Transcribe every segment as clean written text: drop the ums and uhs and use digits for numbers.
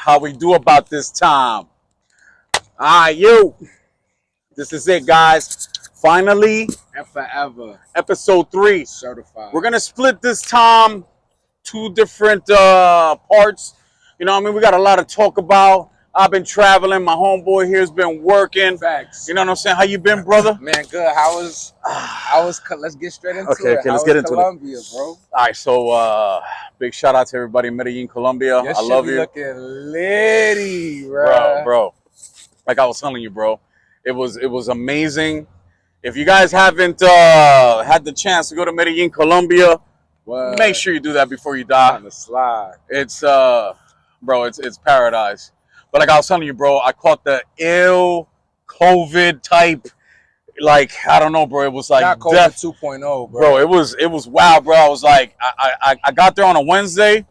how we do about this time. Alright, you. This is it, guys. Finally, and forever. Episode 3. Certified. We're gonna split this time 2 different parts. You know what I mean? We got a lot to talk about. I've been traveling. My homeboy here's been working. Facts. You know what I'm saying? How you been, brother? Man, good. How was let's get straight into it. Okay, let's get into Colombia, bro? All right, so big shout out to everybody in Medellin, Colombia. Your I love shit be you. looking litty, bro. Bro. Like I was telling you, bro. It was amazing. If you guys haven't had the chance to go to Medellin, Colombia, make sure you do that before you die. On the slide. It's bro, it's paradise. But like I was telling you, bro, I caught the ill COVID type, like, I don't know, bro. It was like not COVID death 2.0, bro. Bro, it was wild, bro. I was like, I got there on a Wednesday,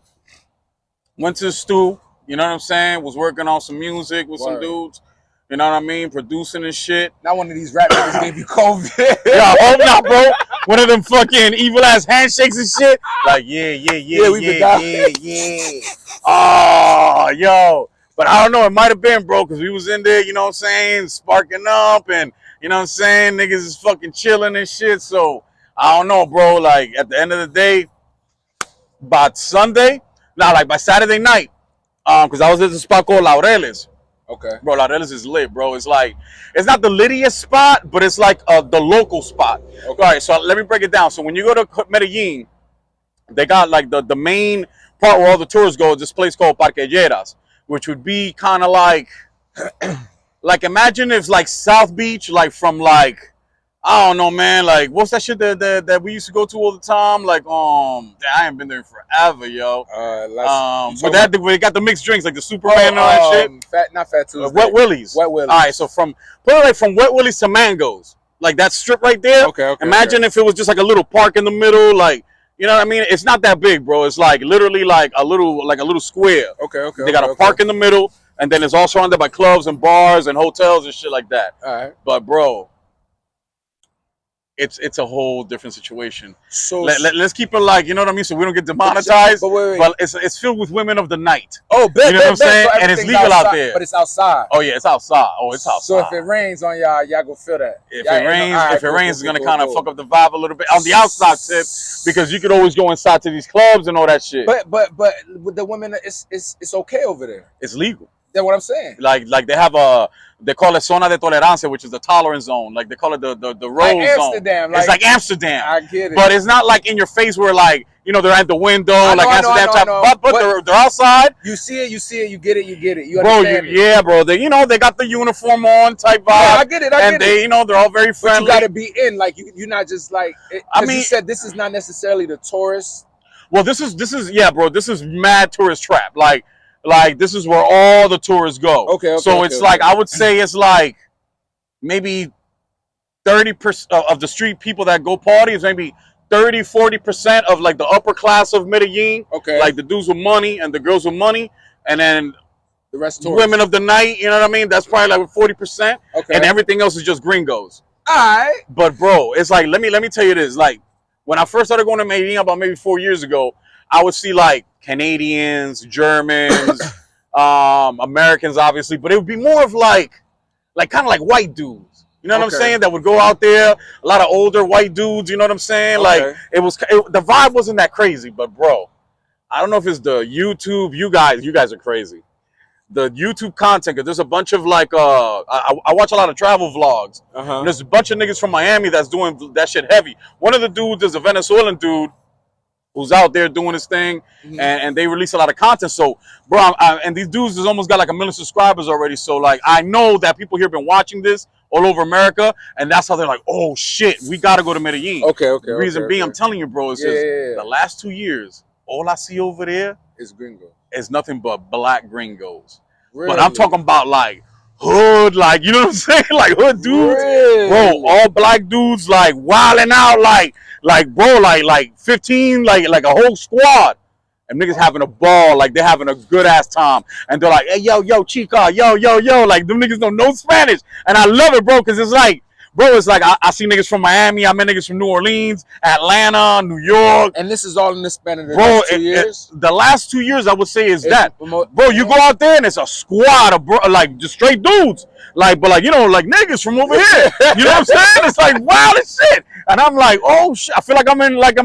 went to the stew, you know what I'm saying? Was working on some music with some dudes, you know what I mean? Producing and shit. Not one of these rap niggas gave you COVID. Yeah, I hope not, bro. One of them fucking evil ass handshakes and shit. Like, yeah. Oh, yo. But I don't know, it might have been, bro, because we was in there, you know what I'm saying, sparking up and, you know what I'm saying, niggas is fucking chilling and shit. So, I don't know, bro. Like, at the end of the day, by Sunday, by Saturday night, because I was at the spot called Laureles. Okay. Bro, Laureles is lit, bro. It's like, it's not the littiest spot, but it's like the local spot. Okay. All right, so let me break it down. So, when you go to Medellin, they got, like, the main part where all the tourists go, this place called Parquelleras, which would be kind of like, imagine if like South Beach, like from like, I don't know, man, like what's that shit that we used to go to all the time? Like, I ain't been there forever, yo. Where they got the mixed drinks, like the Superman and all that shit. Not Fat Tuesday. Wet Willie's. Wet Willie's. All right, so from Wet Willie's to Mangoes, like that strip right there. Okay. Imagine if it was just like a little park in the middle, like. You know what I mean? It's not that big, bro. It's like literally like a little square. Okay. They got a park in the middle, and then it's all surrounded by clubs and bars and hotels and shit like that. All right. But bro, it's a whole different situation. So let's keep it like, you know what I mean, so we don't get demonetized. But wait. But it's filled with women of the night. Oh, you know what I'm saying? So and it's legal outside, out there. But it's outside. Oh yeah, it's outside. It's outside. So if it rains on y'all go feel that. If it rains, it's gonna kind of fuck up the vibe a little bit on the outside tip, because you could always go inside to these clubs and all that shit. But with the women, it's okay over there. It's legal. That's what I'm saying. Like they have they call it zona de tolerancia, which is the tolerance zone. Like they call it the roll zone. Amsterdam. It's like Amsterdam. I get it. But it's not like in your face where like, you know, they're at the window, Amsterdam type. But they're outside. You see it, you get it. You bro, understand it. Yeah, bro. They they got the uniform on type vibe. Yeah, I get it. And they, they're all very friendly. But you gotta be in, like you're not just like you said this is not necessarily the tourist. Well, this is yeah, bro. This is mad tourist trap. Like this is where all the tourists go. Okay. So it's like, I would say it's like maybe 30% of the street people that go party is maybe 30-40% of like the upper class of Medellin. Okay. Like the dudes with money and the girls with money, and then the rest tourists. Women of the night. You know what I mean? That's probably like 40%. Okay. And everything else is just gringos. All right. But bro, it's like, let me tell you this. Like when I first started going to Medellin about maybe 4 years ago, I would see like Canadians, Germans, Americans, obviously, but it would be more of like kind of like white dudes. You know what I'm saying? That would go out there, a lot of older white dudes. You know what I'm saying? Okay. Like the vibe wasn't that crazy, but bro, I don't know if it's the YouTube. You guys are crazy. The YouTube content, because there's a bunch of like I watch a lot of travel vlogs. And there's a bunch of niggas from Miami that's doing that shit heavy. One of the dudes is a Venezuelan dude who's out there doing his thing, and they release a lot of content. So, bro, and these dudes has almost got like 1 million subscribers already. So, like, I know that people here been watching this all over America, and that's how they're like, oh shit, we gotta go to Medellin. Okay. The reason being, I'm telling you, bro, is just the last 2 years, all I see over there is gringo. Is nothing but black gringos. Really? But I'm talking about like hood, like, you know what I'm saying? Like hood dudes. Really? Bro, all black dudes like wilding out like bro, like 15, like a whole squad. And niggas having a ball, like they're having a good ass time. And they're like, hey, yo, chica, yo, like them niggas don't know Spanish. And I love it, bro, because it's like, bro, it's like I see niggas from Miami, I met niggas from New Orleans, Atlanta, New York. And this is all in the span of the last 2 years? The last 2 years, I would say, is that. Bro, you go out there and it's a squad of, bro, like, just straight dudes. Like, but like, you know, like niggas from over here. You know what I'm saying? It's like wild as shit. And I'm like, oh, shit. I feel like I'm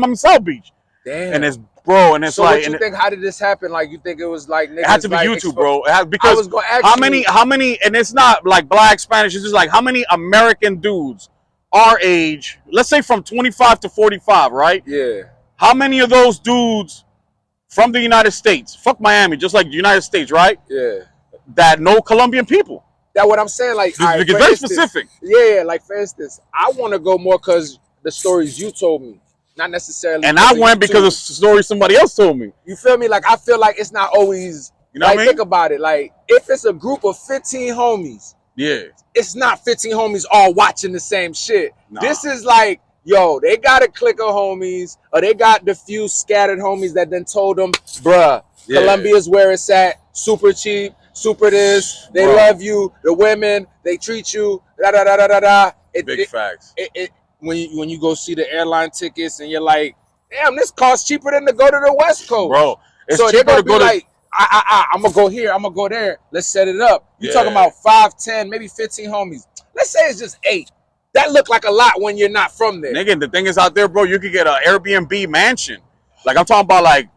in South Beach. Damn. And it's, bro, and it's so like. So what you think, how did this happen? Like, you think it was like niggas? It had to be like YouTube, bro. Because I was gonna ask how many, and it's not like black, Spanish, it's just like how many American dudes our age, let's say from 25 to 45, right? Yeah. How many of those dudes from the United States, fuck Miami, just like the United States, right? Yeah. That know Colombian people? That's what I'm saying. Like, it's very specific. Yeah, like for instance, I want to go more because the stories you told me. Not necessarily. And I went because of the story somebody else told me. You feel me? Like, I feel like it's not always, you know like, what I mean? Think about it. Like, if it's a group of 15 homies, yeah, it's not 15 homies all watching the same shit. Nah. This is like, yo, they got a clique of homies, or they got the few scattered homies that then told them, bruh, yeah, Colombia's where it's at, super cheap, super this, they love you, the women, they treat you, da-da-da-da-da-da. Big facts. When you go see the airline tickets and you're like, damn, this costs cheaper than to go to the West Coast. Bro, it's so cheaper to go to... like, I'm going to go here, I'm going to go there. Let's set it up. You're talking about 5, 10, maybe 15 homies. Let's say it's just 8. That look like a lot when you're not from there. Nigga, the thing is out there, bro, you could get an Airbnb mansion. Like, I'm talking about like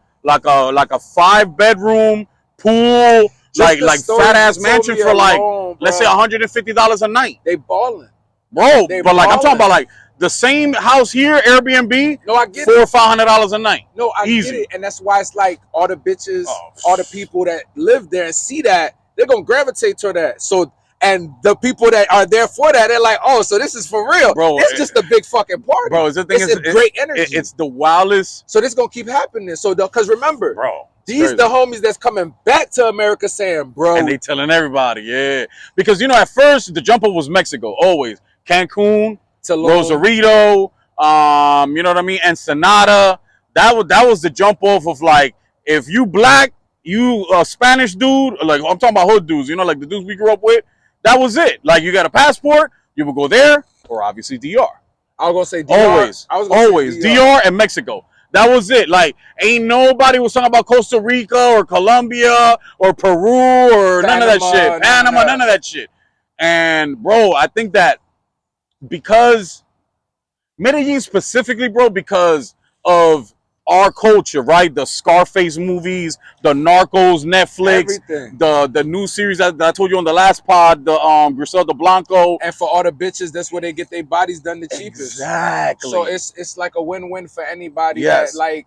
a 5-bedroom pool, like fat-ass mansion for like, let's say $150 a night. They balling. Bro, but like, I'm talking about like, the same house here, Airbnb, no, I get $400 or $500 a night. No, I get it. And that's why it's like all the bitches, all the people that live there and see that, they're going to gravitate to that. So, and the people that are there for that, they're like, oh, so this is for real. Bro, it's just a big fucking party. Bro, the thing is, great energy. It's the wildest. So this going to keep happening. So, because remember, bro, these the homies that's coming back to America saying, bro. And they telling everybody, yeah. Because, you know, at first, the jump up was Mexico, always. Cancun, Rosarito, you know what I mean, Ensenada. That was the jump off of like, if you black, you a Spanish dude, like I'm talking about hood dudes, you know, like the dudes we grew up with. That was it. Like, you got a passport, you would go there, or obviously DR. I was gonna say DR. Always DR and Mexico. That was it. Like, ain't nobody was talking about Costa Rica or Colombia or Peru or none of that shit. Panama, none of that shit. And bro, I think that because Medellin specifically, bro, because of our culture, right? The Scarface movies, the Narcos, Netflix, everything. The new series that I told you on the last pod, the Griselda Blanco. And for all the bitches, that's where they get their bodies done the cheapest. Exactly. So it's like a win-win for anybody. Yes. That, like,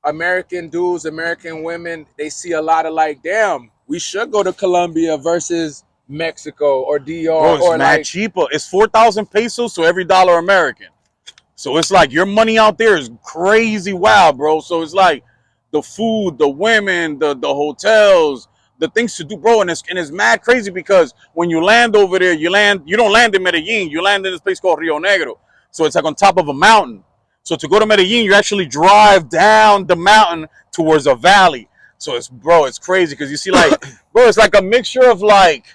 American dudes, American women, they see a lot of like, damn, we should go to Colombia versus Mexico or DR. Bro, it's or mad like cheaper. It's 4,000 pesos to every dollar American. So it's like your money out there is crazy wild, bro. So it's like the food, the women, the hotels, the things to do, bro. And it's mad crazy because when you land over there, you don't land in Medellin. You land in this place called Rio Negro. So it's like on top of a mountain. So to go to Medellin, you actually drive down the mountain towards a valley. So it's crazy because you see like, bro, it's like a mixture of like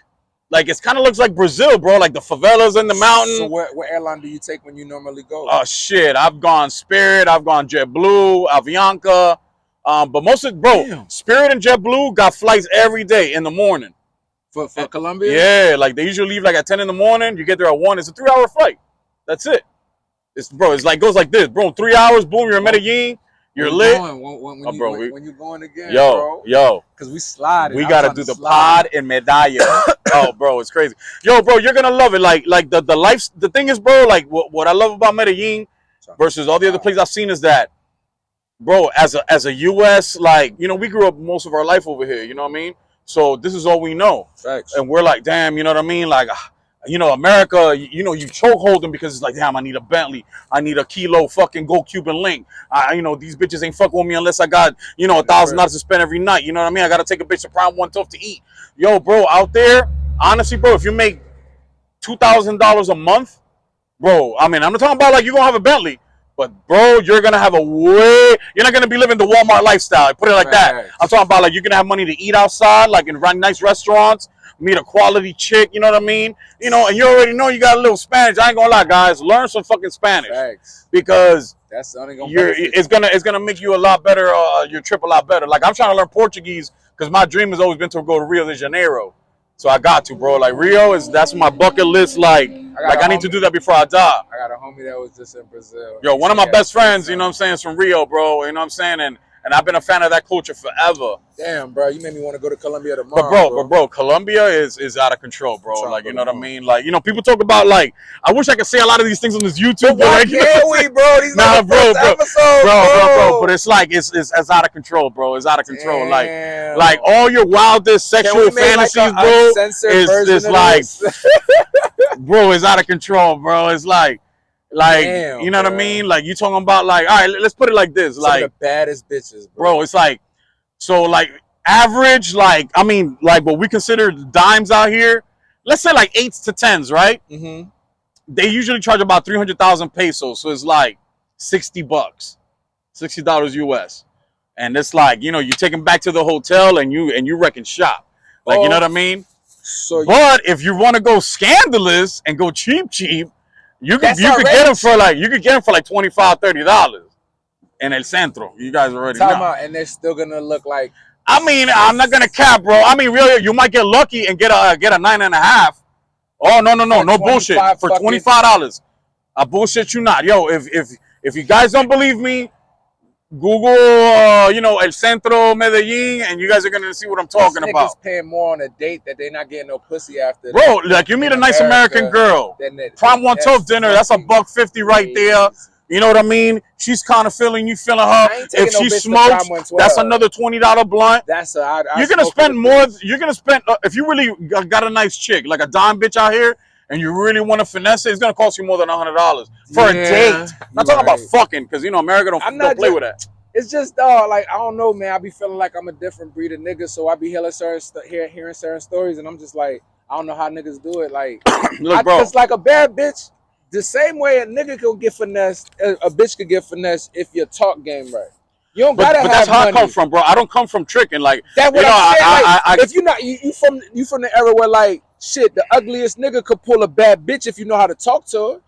it kind of looks like Brazil, bro. Like the favelas in the mountain. So what airline do you take when you normally go? Oh, shit. I've gone Spirit. I've gone JetBlue, Avianca. But most of, bro, damn. Spirit and JetBlue got flights every day in the morning. For Colombia? Yeah. Like they usually leave like at 10 in the morning. You get there at 1. It's a 3-hour flight. That's it. It's like goes like this, bro. 3 hours, boom, you're in Medellin. You're lit. When you going again, yo, because we sliding. We gotta do the pod in Medalla. Oh, bro, it's crazy. Yo, bro, you're gonna love it. Like the life. The thing is, bro, like what I love about Medellin versus all the other places I've seen is that, bro, as a U.S., like, you know, we grew up most of our life over here. You know what I mean? So this is all we know. Thanks. And we're like, damn, you know what I mean? Like, you know, America, you know, you choke hold them because it's like, damn, I need a Bentley. I need a kilo fucking gold Cuban link. You know, these bitches ain't fucking with me unless I got, you know, $1,000 to spend every night. You know what I mean? I got to take a bitch to Prime 112 to eat. Yo, bro, out there, honestly, bro, if you make $2,000 a month, bro, I mean, I'm not talking about like you're going to have a Bentley, but, bro, you're going to have you're not going to be living the Walmart lifestyle. Put it like that. I'm talking about like you're going to have money to eat outside, like in nice restaurants, meet a quality chick, you know what I mean? You know, and you already know you got a little Spanish. I ain't gonna lie, guys, learn some fucking Spanish. Facts. Because that's only gonna it's gonna make you a lot better, your trip a lot better. Like I'm trying to learn Portuguese because my dream has always been to go to Rio de Janeiro. So I got to, bro. Like Rio that's my bucket list. Like I need to do that before I die. I got a homie that was just in Brazil. Yo, one of my best friends, you know what I'm saying, is from Rio, bro. You know what I'm saying? And I've been a fan of that culture forever. Damn, bro, you made me want to go to Colombia tomorrow. But bro, Colombia is out of control, bro. Like, you know what I mean? Like, you know, people talk about, like, I wish I could say a lot of these things on this YouTube. But why can't we, bro? These nah, are the first episodes, bro. But it's like it's out of control, bro. It's out of control. Damn. Like all your wildest sexual fantasies, like bro, is like, bro, it's out of control, bro. It's like. Damn, you know what I mean? Like you talking about like, all right, let's put it like this. Some like of the baddest bitches, bro. It's like, so like average, like, I mean, like what we consider dimes out here, let's say like 8s to 10s, right? Mm-hmm. They usually charge about 300,000 pesos. So it's like $60, $60 US. And it's like, you know, you take them back to the hotel and you wrecking shop. Like, you know what I mean? So but if you want to go scandalous and go cheap, you could get them for like $25, $30 in El Centro. You guys already know. And they're still gonna look like. I mean, I'm not gonna cap, bro. I mean, really, you might get lucky and get a 9.5. Oh no bullshit for $25. I bullshit you not, yo. If you guys don't believe me, Google, you know, El Centro, Medellin, and you guys are gonna see what I'm talking about. Niggas paying more on a date that they're not getting no pussy after. Bro, like you meet a nice American girl, Prime 112 dinner, that's $150 right there. You know what I mean? She's kind of feeling you, feeling her. If she smokes, that's another $20 blunt. You're gonna spend more. You're gonna spend if you really got a nice chick, like a dime bitch out here, and you really want to finesse it, it's gonna cost you more than $100 for a date. I'm not talking about fucking, because you know America don't play with that. It's just like I don't know, man. I be feeling like I'm a different breed of nigga, so I be hearing certain stories, and I'm just like, I don't know how niggas do it. Like, look, bro, it's like a bad bitch. The same way a nigga could get finessed, a bitch could get finessed if your talk game right. You don't gotta have money. But that's how I come from, bro. I don't come from tricking. Like, that's what I'm saying. If you're not, you from the era where like shit, the ugliest nigga could pull a bad bitch if you know how to talk to her.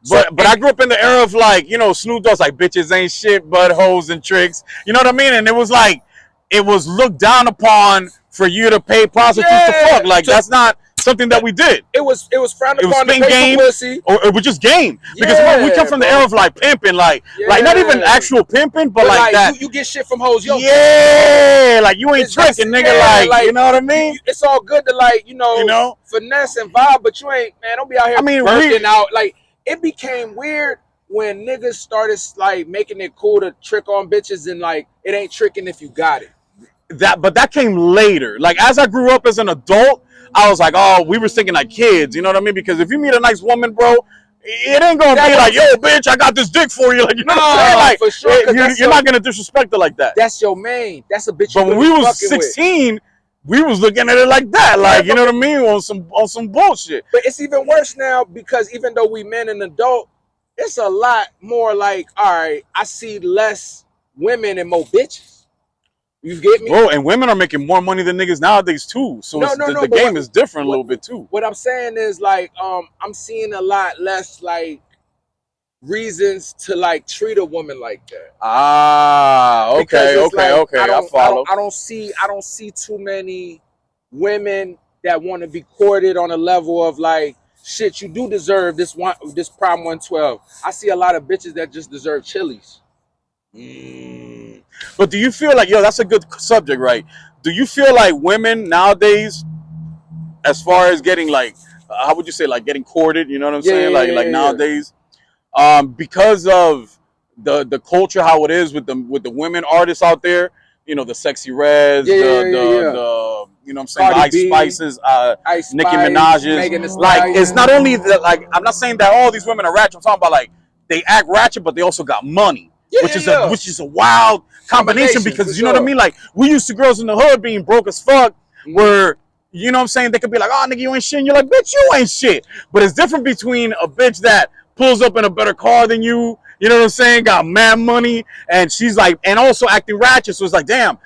But I grew up in the era of like, you know, Snoop Dogg's like bitches ain't shit but hoes and tricks. You know what I mean? And it was like, it was looked down upon for you to pay prostitutes to fuck. Like that's not something that we did. It was frowned upon to pay for pussy. Or it was just game. Because we come from the era of like pimping, like not even actual pimping, but like that. You get shit from hoes, yo. Yeah, like you ain't tricking, nigga. Like, you know what I mean? It's all good to like, you know, finesse and vibe, but you ain't, man, don't be out here working out. Like, it became weird when niggas started like making it cool to trick on bitches and like it ain't tricking if you got it. But that came later. Like as I grew up as an adult, I was like, oh, we were thinking like kids, you know what I mean? Because if you meet a nice woman, bro, it ain't gonna be like, yo, bitch, I got this dick for you. Like, you know what I'm saying? Like, for sure, you're not gonna disrespect her like that. That's your main. That's a bitch. But when we was 16, we was looking at it like that, like, you know what I mean, on some bullshit. But it's even worse now because even though we men and adult, it's a lot more like, all right, I see less women and more bitches. You get me? Bro, and women are making more money than niggas nowadays too. So the game is different a little bit too. What I'm saying is like, I'm seeing a lot less like reasons to like treat a woman like that. Okay. I follow. I don't see too many women that want to be courted on a level of like, shit, you do deserve this Prime 112. I see a lot of bitches that just deserve Chili's. But do you feel like, yo, that's a good subject, right? Do you feel like women nowadays, as far as getting like, how would you say, like getting courted, you know what I'm saying? Like nowadays, because of the culture, how it is with the women artists out there, you know, the Sexy Reds, the you know what I'm saying, the Ice Spices, Nicki Minaj's, like, it's not only that, like, I'm not saying that all these women are ratchet, I'm talking about like, they act ratchet, but they also got money. Which is a wild combination because you know what I mean? Like, we used to girls in the hood being broke as fuck, where, you know what I'm saying, they could be like, oh, nigga, you ain't shit. And you're like, bitch, you ain't shit. But it's different between a bitch that pulls up in a better car than you know what I'm saying, got mad money, and she's like, and also acting ratchet. So it's like, damn,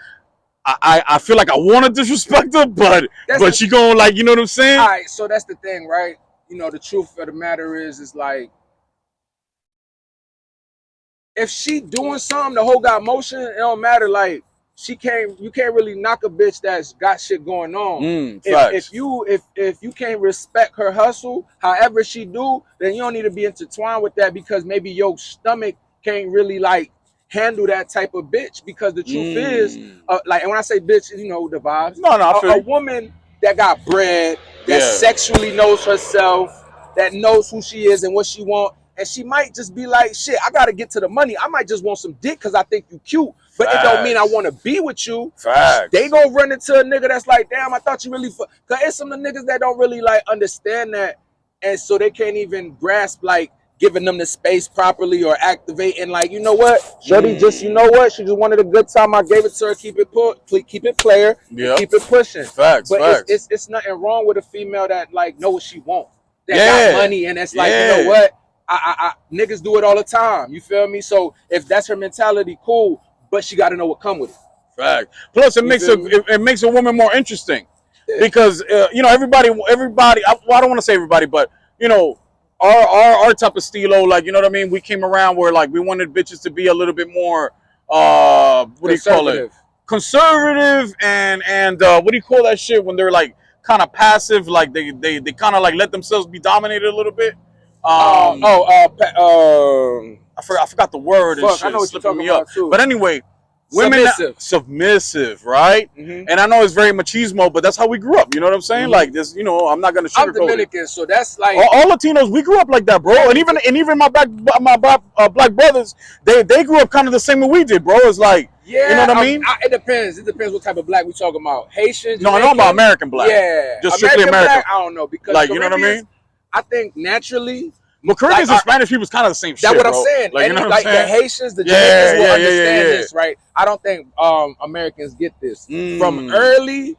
I feel like I want to disrespect her, but she gonna like, you know what I'm saying? All right, so that's the thing, right? You know, the truth of the matter is like, if she doing something, the whole got motion, it don't matter. Like, you can't really knock a bitch that's got shit going on. If you can't respect her hustle, however she do, then you don't need to be intertwined with that, because maybe your stomach can't really like handle that type of bitch. Because the truth is, like, and when I say bitch, you know the vibes. No, I feel a woman that got bread, that sexually knows herself, that knows who she is and what she want. And she might just be like, shit, I got to get to the money. I might just want some dick because I think you cute. But it don't mean I want to be with you. They gonna run into a nigga that's like, damn, I thought you really... Because it's some of the niggas that don't really like understand that. And so they can't even grasp like giving them the space properly or activating like, you know what? Shorty just, you know what? She just wanted a good time. I gave it to her. Keep it player. Keep it pushing. But it's nothing wrong with a female that like know what she want. That got money, and it's like, you know what? I niggas do it all the time. You feel me? So if that's her mentality, cool. But she got to know what come with it. Fact. Plus, it makes a woman more interesting, because you know, everybody. I don't want to say everybody, but you know, our type of stilo, like, you know what I mean. We came around where like we wanted bitches to be a little bit more what do you call it? Conservative, and what do you call that shit when they're like kind of passive, like they kind of like let themselves be dominated a little bit. I forgot the word. Fuck, I know what you're talking about too. But anyway, women submissive, right? And I know it's very machismo, but that's how we grew up. You know what I'm saying? Like this, you know, I'm not gonna sugarcoat. I'm Dominican, so that's like all Latinos. We grew up like that, bro. And even my black brothers, they grew up kind of the same way we did, bro. It's like, you know what I mean? It depends. It depends what type of black we talking about. Haitian, no, I know about American black. Yeah, just strictly American. Black, I don't know, because like, you know what I mean? I think naturally. But Caribbeans and Spanish people is kind of the same shit. That's what I'm bro. saying. Like, you know what I'm saying? The Haitians, the Jamaicans will understand this, right? I don't think Americans get this. From early,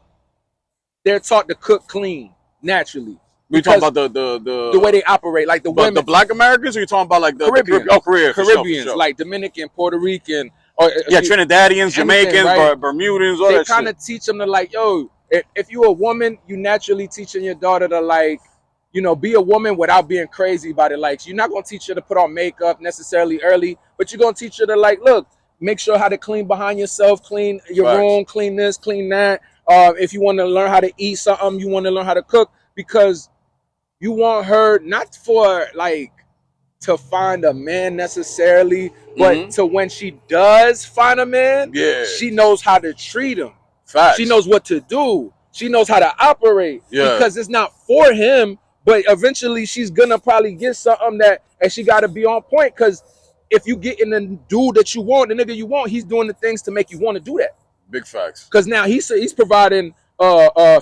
they're taught to cook clean naturally. We talking about the way they operate, like the women. The Black Americans, or you talking about like the Caribbean? Caribbeans, like Dominican, Puerto Rican, Trinidadians, Jamaicans, right? Bermudans, all that shit. They kind of teach them to like, yo, if you a woman, you naturally teaching your daughter to like, you know, be a woman without being crazy about it. Like, you're not going to teach her to put on makeup necessarily early, but you're going to teach her to like, look, make sure how to clean behind yourself, clean your room, clean this, clean that. If you want to learn how to eat something, you want to learn how to cook, because you want her not for like to find a man necessarily, but to when she does find a man, she knows how to treat him. She knows what to do. She knows how to operate, because it's not for him. But eventually, she's gonna probably get something and she gotta be on point. Because if you get in the dude that you want, the nigga you want, he's doing the things to make you want to do that. Big facts. Because now he's providing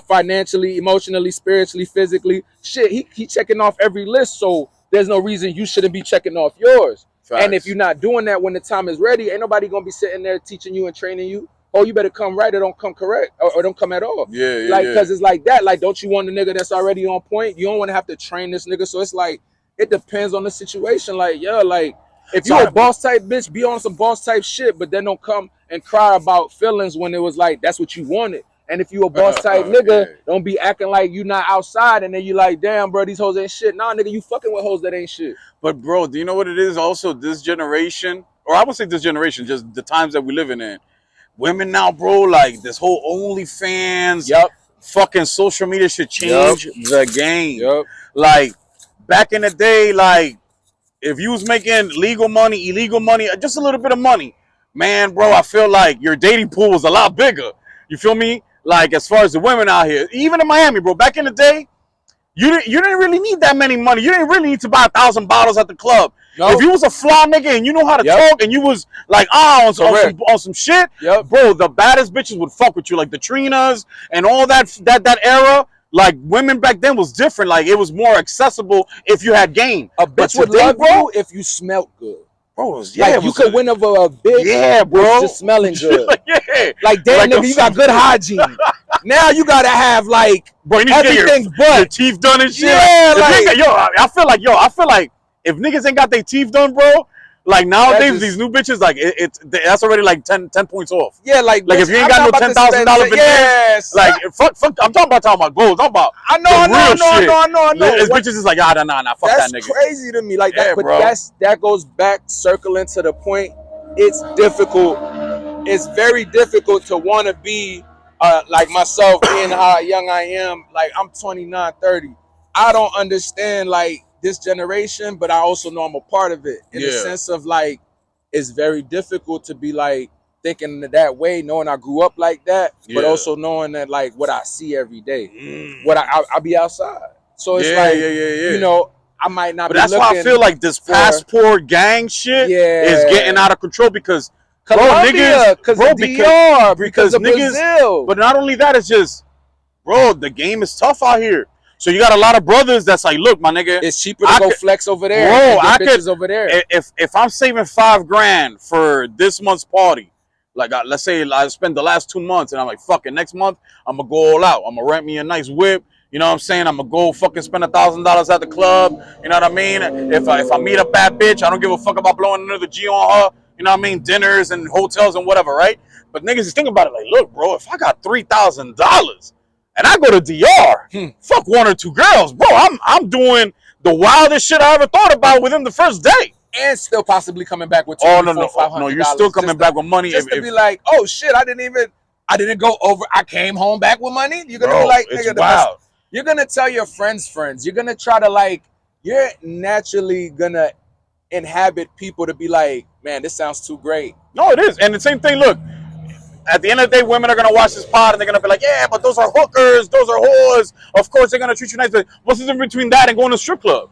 financially, emotionally, spiritually, physically. Shit, he checking off every list. So there's no reason you shouldn't be checking off yours. Facts. And if you're not doing that when the time is ready, ain't nobody gonna be sitting there teaching you and training you. Oh, you better come right or don't come correct, or don't come at all. Because it's like that. Like, don't you want a nigga that's already on point? You don't want to have to train this nigga. So it's like, it depends on the situation. Like, like, if you're a boss type bitch, be on some boss type shit, but then don't come and cry about feelings when it was like, that's what you wanted. And if you a boss type nigga, don't be acting like you not outside, and then you like, damn, bro, these hoes ain't shit. Nah, nigga, you fucking with hoes that ain't shit. But, bro, do you know what it is? Also, this generation, or I would say this generation, just the times that we living in. Women now, bro, like this whole OnlyFans, fucking social media should change the game. Like, back in the day, like, if you was making legal money, illegal money, just a little bit of money, man, bro, I feel like your dating pool was a lot bigger. You feel me? Like, as far as the women out here, even in Miami, bro, back in the day, you didn't really need that many money. You didn't really need to buy 1,000 bottles at the club. Nope. If you was a fly nigga and you know how to talk, and you was like, on some shit, bro, the baddest bitches would fuck with you. Like the Trinas and all that era. Like, women back then was different. Like, it was more accessible if you had game. A bitch would love you if you smelled good. Bro, like, you could win over a bitch bro, just smelling good. Like, damn, like, nigga, you got good hygiene. Now you gotta have like, bro, you need everything to get your teeth done and shit. I feel like if niggas ain't got their teeth done, bro, Like nowadays, these new bitches, like that's already like 10 points off. Yeah, like if you ain't got no $10,000 yes, like fuck, I'm talking about goals. I'm about I know. This bitches is like, nah, fuck that nigga. That's crazy to me. Like yeah, that, but bro. that goes back circling to the point. It's difficult. It's very difficult to want to be like myself, being how young I am. Like I'm 29, 30. I don't understand like this generation, but I also know I'm a part of it in the sense of like it's very difficult to be like thinking that way, knowing I grew up like that, but also knowing that like what I see every day, what I be outside. So it's you know, I might not. But that's why I feel like this passport gang shit is getting out of control because Colombia, because of DR, because of niggas, Brazil. But not only that, it's just, bro, the game is tough out here. So you got a lot of brothers that's like, look, my nigga, it's cheaper to go flex over there. Bro, I could over there. If I'm saving $5,000 for this month's party, like let's say I spend the last 2 months and I'm like, fuck it, next month I'm gonna go all out. I'm gonna rent me a nice whip. You know what I'm saying? I'm gonna go fucking spend $1,000 at the club. You know what I mean? If I meet a bad bitch, I don't give a fuck about blowing another G on her. You know what I mean? Dinners and hotels and whatever, right? But niggas is thinking about it like, look, bro, if I got $3,000 and I go to DR, fuck 1 or 2 girls, bro, I'm doing the wildest shit I ever thought about within the first day. And still possibly coming back with $500. No, you're still coming back with money. Just to be like, oh shit, I didn't go over. I came home back with money. You're gonna be like, nigga, wild. You're gonna tell your friends. You're gonna try to like. You're naturally gonna inhabit people to be like, man, this sounds too great. No, it is. And the same thing, look, at the end of the day, women are going to watch this pod and they're going to be like, yeah, but those are hookers, those are whores. Of course, they're going to treat you nice. But what's the difference between that and going to a strip club?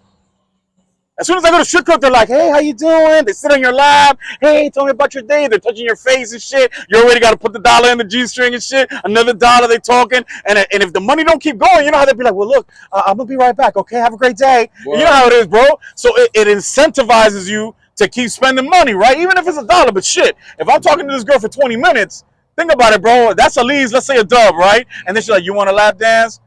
As soon as I go to strip club, they're like, hey, how you doing? They sit on your lap. Hey, tell me about your day. They're touching your face and shit. You already got to put the dollar in the G-string and shit. Another dollar, they talking. And if the money don't keep going, you know how they'd be like, well, look, I'm going to be right back. Okay, have a great day. Wow. You know how it is, bro. So it incentivizes you to keep spending money, right? Even if it's $1. But shit, if I'm talking to this girl for 20 minutes, think about it, bro. That's at least, let's say, a dub, right? And then she's like, you want a lap dance?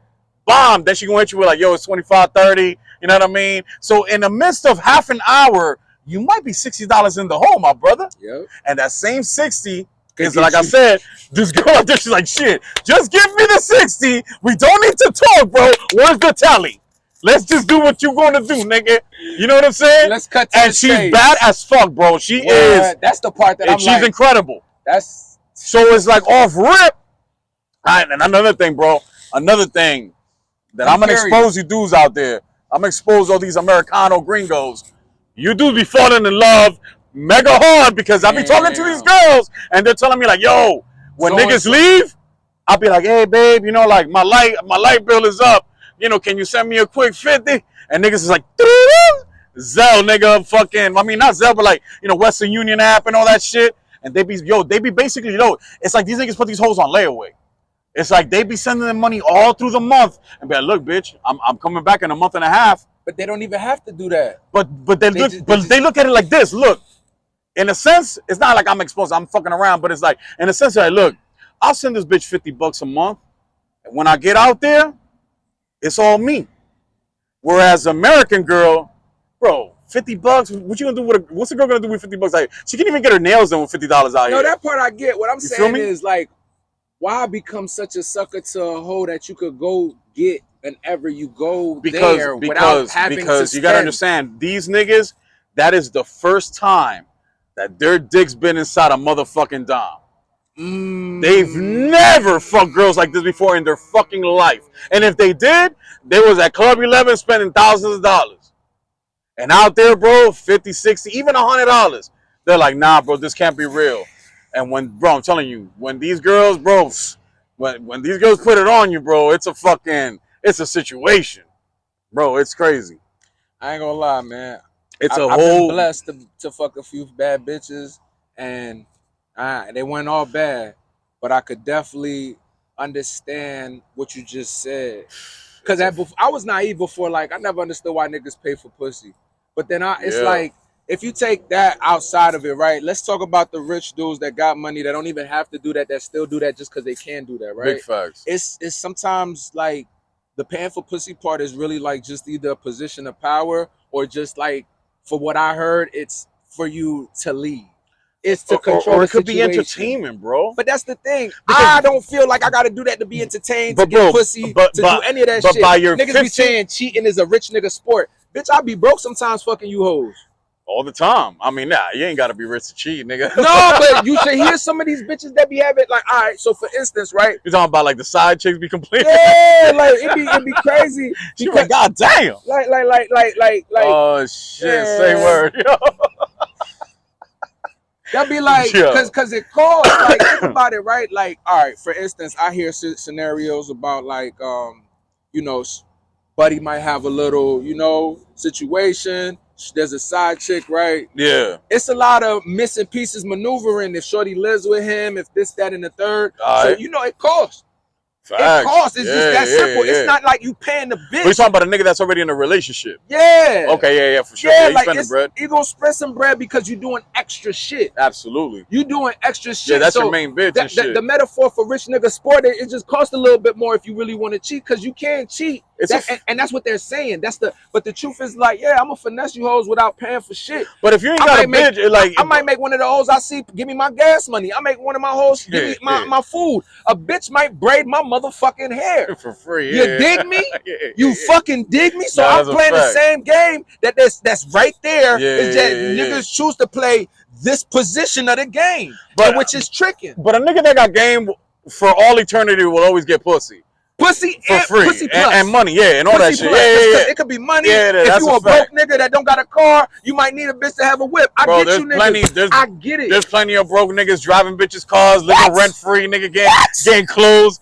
Bomb. Then she gonna hit you with like, yo, it's 25, 30. You know what I mean? So in the midst of half an hour, you might be $60 in the hole, my brother. Yep. And that same 60 is, like I said, this girl out there, she's like, shit, just give me the 60. We don't need to talk, bro. Where's the tally? Let's just do what you gonna do, nigga. You know what I'm saying? Let's cut to and she's chase. Bad as fuck, bro. She is. That's the part that I'm like. She's incredible. That's so it's like off rip. All right, and another thing, bro. Another thing that I'm gonna expose you dudes out there. I'm gonna expose all these Americano gringos. You dudes be falling in love mega hard because I be talking to these girls and they're telling me like, yo, when niggas leave, I'll be like, hey babe, you know, like my light bill is up. You know, can you send me a quick 50? And niggas is like, Zelle, nigga, fucking, I mean, not Zelle, but like, you know, Western Union app and all that shit. And they be basically, it's like these niggas put these hoes on layaway. It's like they be sending them money all through the month and be like, look, bitch, I'm coming back in a month and a half. But they don't even have to do that. But they look at it like this. Look, in a sense, it's not like I'm exposed, I'm fucking around, but it's like, in a sense, like, look, I'll send this bitch $50 a month. And when I get out there, it's all me. Whereas American girl, bro, $50, what you gonna do with what's the girl gonna do with $50? Like, she can't even get her nails done with $50 out here. No, that part I get. What I'm saying is like, why become such a sucker to a hoe that you could go get whenever you go there without having to you gotta understand, these niggas, that is the first time that their dick's been inside a motherfucking dom. They've never fucked girls like this before in their fucking life. And if they did, they was at Club 11 spending thousands of dollars. And out there, bro, 50, 60, even $100. They're like, nah, bro, this can't be real. And when, bro, I'm telling you, when these girls, bro, when these girls put it on you, bro, it's a situation. Bro, it's crazy. I ain't gonna lie, man. I've been blessed to fuck a few bad bitches, and they weren't all bad, but I could definitely understand what you just said. Because I was naive before, like, I never understood why niggas pay for pussy. But then it's like, if you take that outside of it, right? Let's talk about the rich dudes that got money that don't even have to do that still do that just because they can do that, right? Big facts. It's sometimes like the paying for pussy part is really like just either a position of power or just like, for what I heard, it's for you to leave. It's to control or the it could be situation. entertainment, bro. But that's the thing. Because, I don't feel like I got to do that to be entertained, to but get bro, pussy, but to do any of that but shit. by your Niggas 15, be saying cheating is a rich nigga sport. Bitch, I be broke sometimes fucking you hoes. all the time. I mean, nah, you ain't gotta be rich to cheat, nigga. No, but you should hear some of these bitches that be having, like, all right, so for instance, right? You're talking about like the side chicks be complaining. Yeah, like it be crazy. She like, God damn. Like. Oh shit, yeah. say word, yo. That'd be like, cause it costs. Like, think about it, right? Like, all right, for instance, I hear scenarios about like, you know, buddy might have a little, you know, situation. There's a side chick, right? Yeah. It's a lot of missing pieces maneuvering. If shorty lives with him, if this, that, and the third. All so right. you know, it costs. Facts. It costs. It's just that simple. Yeah. It's not like you paying the bitch. We're talking about a nigga that's already in a relationship. Yeah. Okay, yeah, for sure. Yeah, Yeah, like spending bread. you gonna spend some bread because you're doing extra shit. Absolutely. You doing extra shit. Yeah, that's so your main bitch and shit. The metaphor for rich nigga sport, it just costs a little bit more if you really want to cheat, because you can cheat. And that's what they're saying. But the truth is, like, yeah, I'm gonna finesse you hoes without paying for shit. But if you ain't got a bitch, I might make one of the hoes I see give me my gas money. I make one of my hoes give me my food. A bitch might braid my motherfucking hair for free. You dig me? You fucking dig me? So I'm playing the same game that's right there. Is that niggas choose to play this position of the game, which is tricking. But a nigga that got game for all eternity will always get pussy. Pussy for free, pussy plus. And money, and all pussy that shit. Yeah. It could be money. If you a broke nigga that don't got a car, you might need a bitch to have a whip. I get you, niggas. I get it. There's plenty of broke niggas driving bitches cars, living rent free, nigga getting clothes.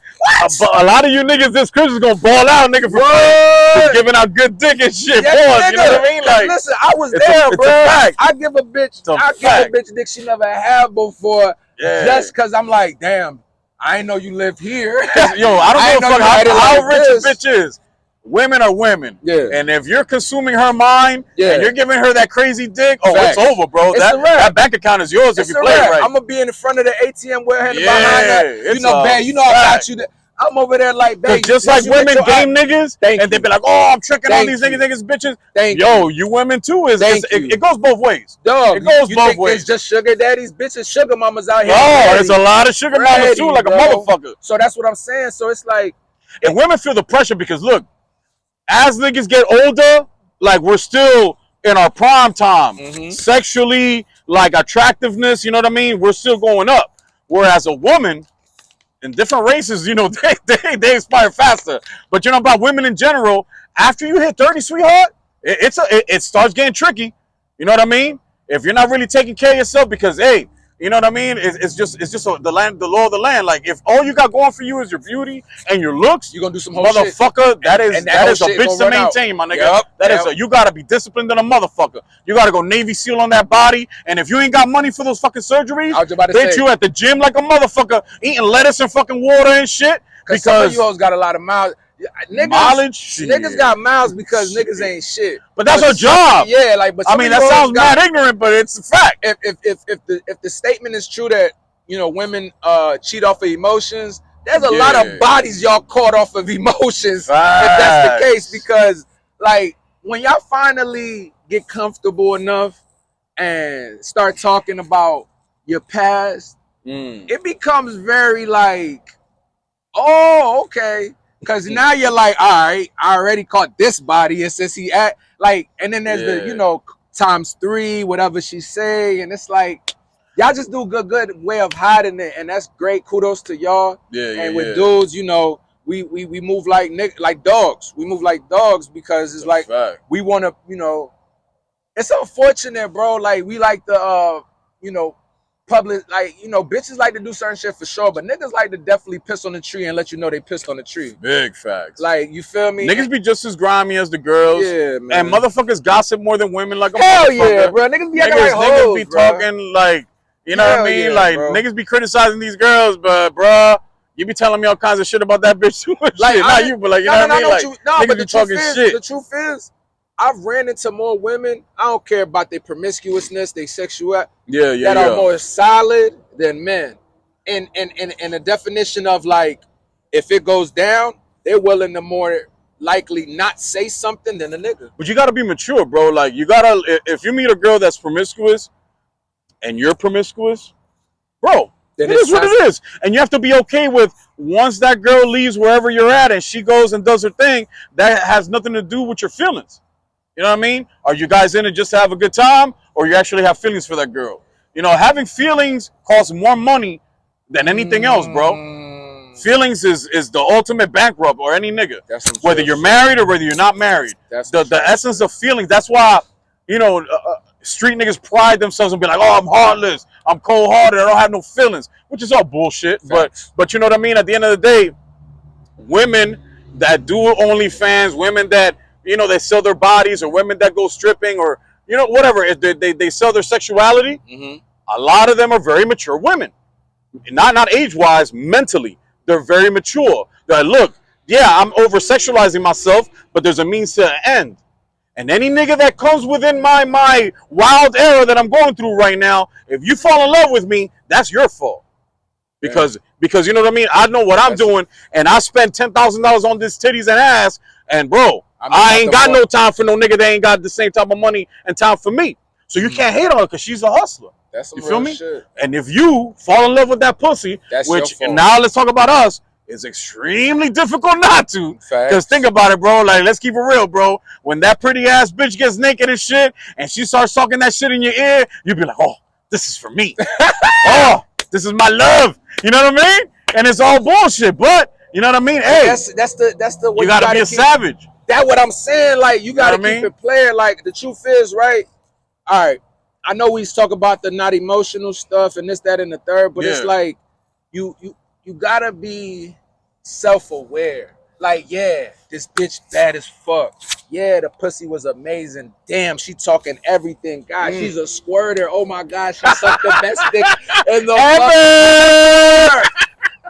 A lot of you niggas this Christmas gonna ball out, nigga, for giving out good dick and shit. Yeah, boys, you know what I mean? Like, listen, I was there, bro. I give a bitch dick she never had before, just cause I'm like, damn. I ain't know you lived here. Yo, I don't know how rich a bitch is. Women are women. Yeah. And if you're consuming her mind and you're giving her that crazy dick, it's over, bro. That bank account is yours if you play it right. I'm gonna be in the front of the ATM with her behind her. You know, babe, you know I got you there. I'm over there like, babe. Just like women game niggas, and they be like, oh, I'm tricking all these niggas, bitches. Yo, you women too. It goes both ways. Dog, it goes both ways. It's just sugar daddies, bitches, sugar mamas out here. Oh, there's a lot of sugar mamas too, like a motherfucker. So that's what I'm saying. So it's like, and women feel the pressure because look, as niggas get older, like we're still in our prime time, sexually, like attractiveness. You know what I mean? We're still going up. Whereas a woman. In different races, you know, they expire faster. But you know about women in general, after you hit 30, sweetheart, it starts getting tricky. You know what I mean? If you're not really taking care of yourself, because hey, you know what I mean? It's just the law of the land. Like if all you got going for you is your beauty and your looks, you're gonna do some whole motherfucker. Shit. That is a bitch to maintain, my nigga. You gotta be disciplined than a motherfucker. You gotta go Navy SEAL on that body. And if you ain't got money for those fucking surgeries, bitch, you at the gym like a motherfucker, eating lettuce and fucking water and shit. Because some of you always got a lot of miles. Niggas got mouths because niggas ain't shit. But that's our job. Yeah, like, but I mean that sounds mad ignorant, but it's a fact. If the statement is true that women cheat off of emotions, there's a lot of bodies y'all caught off of emotions. Facts. If that's the case, because like when y'all finally get comfortable enough and start talking about your past, it becomes very like, oh, okay. Because now you're like, all right, I already caught this body. And since he act like, and then there's the, ×3, whatever she say. And it's like, y'all just do a good way of hiding it. And that's great. Kudos to y'all. And with dudes, we move like dogs. We move like dogs because it's like, we want to, it's unfortunate, bro. Like, we like the, public, like, bitches like to do certain shit for sure, but niggas like to definitely piss on the tree and let you know they pissed on the tree. Big facts. Like, you feel me? Niggas be just as grimy as the girls. Yeah, man. And motherfuckers gossip more than women like a hell motherfucker. Yeah, bro. Niggas be acting like hoes, niggas be talking like, you know what I mean? Like, bro. Niggas be criticizing these girls, but, bruh, you be telling me all kinds of shit about that bitch too. Like, not you, but like, you know what I mean? Like, niggas be talking shit. The truth is, I've ran into more women. I don't care about their promiscuousness, their sexuality. That are more solid than men. And the definition of like, if it goes down, they're willing to more likely not say something than a nigga. But you gotta be mature, bro. Like you gotta, if you meet a girl that's promiscuous, and you're promiscuous, bro, Then it it is what it is. And you have to be okay with once that girl leaves wherever you're at and she goes and does her thing, that has nothing to do with your feelings. You know what I mean? Are you guys in it just to have a good time, or you actually have feelings for that girl? You know, having feelings costs more money than anything else, bro. Feelings is the ultimate bankrupt or any nigga. Whether you're married or whether you're not married. The essence of feelings. That's why, you know, street niggas pride themselves and be like, oh, I'm heartless, I'm cold-hearted, I don't have no feelings, which is all bullshit. But you know what I mean? At the end of the day, women that do OnlyFans, women that, you know, they sell their bodies, or women that go stripping, or, you know, whatever, if they sell their sexuality, a lot of them are very mature women. Not age-wise, mentally. They're very mature. They're like, look, yeah, I'm over-sexualizing myself, but there's a means to an end. And any nigga that comes within my wild era that I'm going through right now, if you fall in love with me, that's your fault. Because you know what I mean? I know what I'm doing, and I spent $10,000 on this titties and ass, and bro, I ain't got no time for no nigga that ain't got the same type of money and time for me. So you can't hate on her because she's a hustler. That's some you feel real me? shit. And if you fall in love with that pussy, which now let's talk about us, it's extremely difficult not to. Because think about it, bro. Like, let's keep it real, bro. When that pretty ass bitch gets naked and shit, and she starts talking that shit in your ear, you be like, oh, this is for me. Oh, this is my love. You know what I mean? And it's all bullshit, but you know what I mean? Hey, that's the way you gotta be a savage. That's what I'm saying. Like, you gotta keep it playing. Like, the truth is, right? All right. I know we talk about the not emotional stuff and this, that, and the third, but it's like you gotta be self-aware. Like, yeah, this bitch bad as fuck. Yeah, the pussy was amazing. Damn, she talking everything. God, she's a squirter. Oh my God, she sucked the best dick in the ever.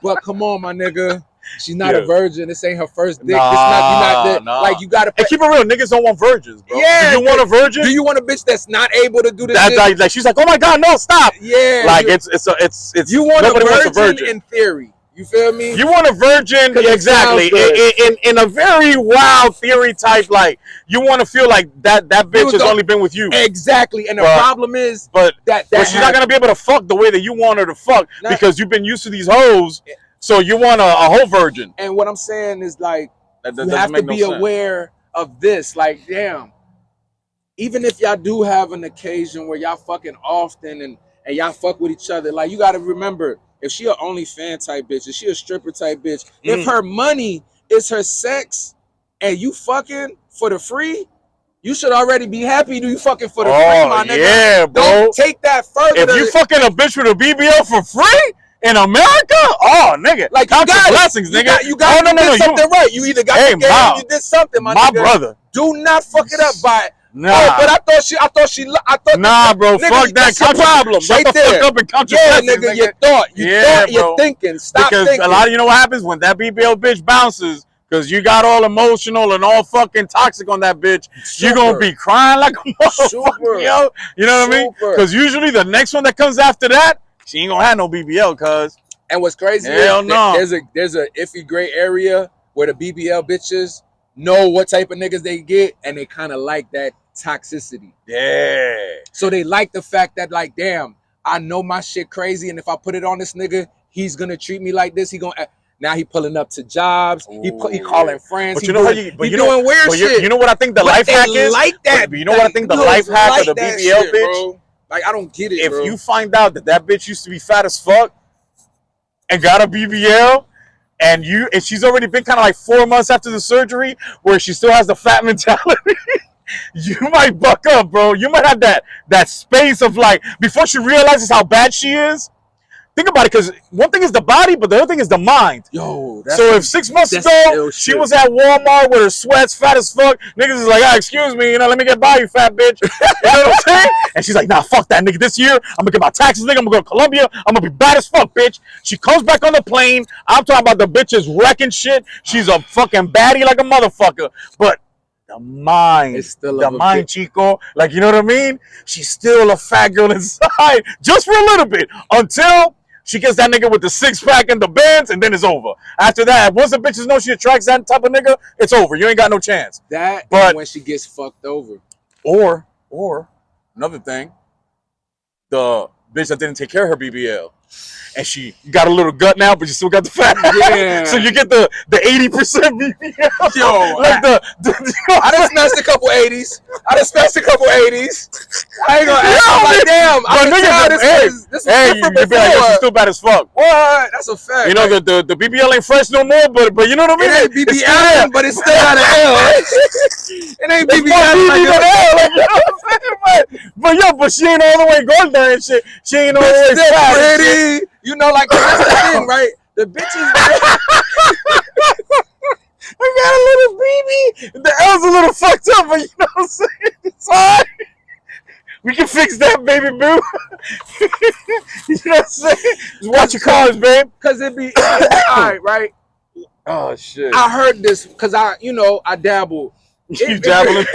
But come on, my nigga. She's not a virgin. This ain't her first dick. Like, you gotta keep it real. Niggas don't want virgins, bro. Yeah. Do you want a virgin? Do you want a bitch that's not able to do this shit? Like, she's like, oh my God, no, stop. Yeah. Like, it's you want a virgin in theory. You feel me? You want a virgin, exactly. In a very wild theory type, like, you want to feel like that bitch has only been with you. Exactly. And the problem is but she's not gonna be able to fuck the way that you want her to fuck because you've been used to these hoes. So you want a whole virgin. And what I'm saying is, like, you have to be aware of this. Like, damn, even if y'all do have an occasion where y'all fucking often and y'all fuck with each other, like, you got to remember, if she an OnlyFans type bitch, if she a stripper type bitch, if her money is her sex and you fucking for the free, you should already be happy you fucking for the free, my nigga. Yeah, bro. Don't take that further. If you fucking a bitch with a BBL for free in America, oh, nigga. Like, count your blessings, nigga. You got did something right. You either got the game or you did something, my nigga. Brother. Do not fuck it up by Nah. Oh, but I thought nah, bro, nigga, fuck that. Count your problem. Right Shut the there. fuck up and count your blessings, nigga. You thought, you're thinking. Stop because thinking. A lot of, you know what happens when that BBL bitch bounces, because you got all emotional and all fucking toxic on that bitch. You're gonna be crying like a motherfucker, yo. You know what I mean? Because usually the next one that comes after that, she ain't gonna have no BBL, cuz. And what's crazy is there's a iffy gray area where the BBL bitches know what type of niggas they get, and they kind of like that toxicity. Yeah. So they like the fact that, like, damn, I know my shit crazy, and if I put it on this nigga, he's gonna treat me like this. Now he pulling up to jobs. He calling friends. But you know how you doing weird shit. You know what I think the life hack is? Like that. But you know what I think the life hack of the BBL shit, bitch? Bro. Like, I don't get it. If you find out that bitch used to be fat as fuck and got a BBL, and she's already been kind of like 4 months after the surgery where she still has the fat mentality, you might buck up, bro. You might have that space of, like, before she realizes how bad she is. Think about it, because one thing is the body, but the other thing is the mind. Yo, so if 6 months ago she was at Walmart with her sweats, fat as fuck, niggas is like, excuse me, let me get by you, fat bitch. You know what I'm saying? And she's like, nah, fuck that, nigga. This year, I'm gonna get my taxes, nigga. I'm gonna go to Colombia. I'm gonna be bad as fuck, bitch. She comes back on the plane. I'm talking about the bitch is wrecking shit. She's a fucking baddie like a motherfucker. But the mind, it's still the mind, Chico. Like, you know what I mean? She's still a fat girl inside, just for a little bit, until she gets that nigga with the six-pack and the bands, and then it's over. After that, once the bitches know she attracts that type of nigga, it's over. You ain't got no chance. But when she gets fucked over. Or another thing, the bitch that didn't take care of her BBL. And she got a little gut now, but you still got the fat. Yeah. So you get the 80% BBL. Yo, like I done smashed a couple 80s. I ain't gonna ask. I'm like, damn. This you be like, yo, she's still bad as fuck. What? That's a fact. You know, the BBL ain't fresh no more, but you know what I mean? It ain't BBL, but it's still got an L. It ain't BBL like an L. Like, you know what I'm saying? But she ain't all the way gorda and shit. She ain't all the way still fat. Pretty. You know, like, that's the thing, right? The bitches. I got a little BB. The L's a little fucked up, but you know what I'm saying? It's alright. We can fix that, baby boo. You know what I'm saying? Just watch your cars, babe. Cause it be alright, right? Oh shit. I heard this because I dabble. You dabbling?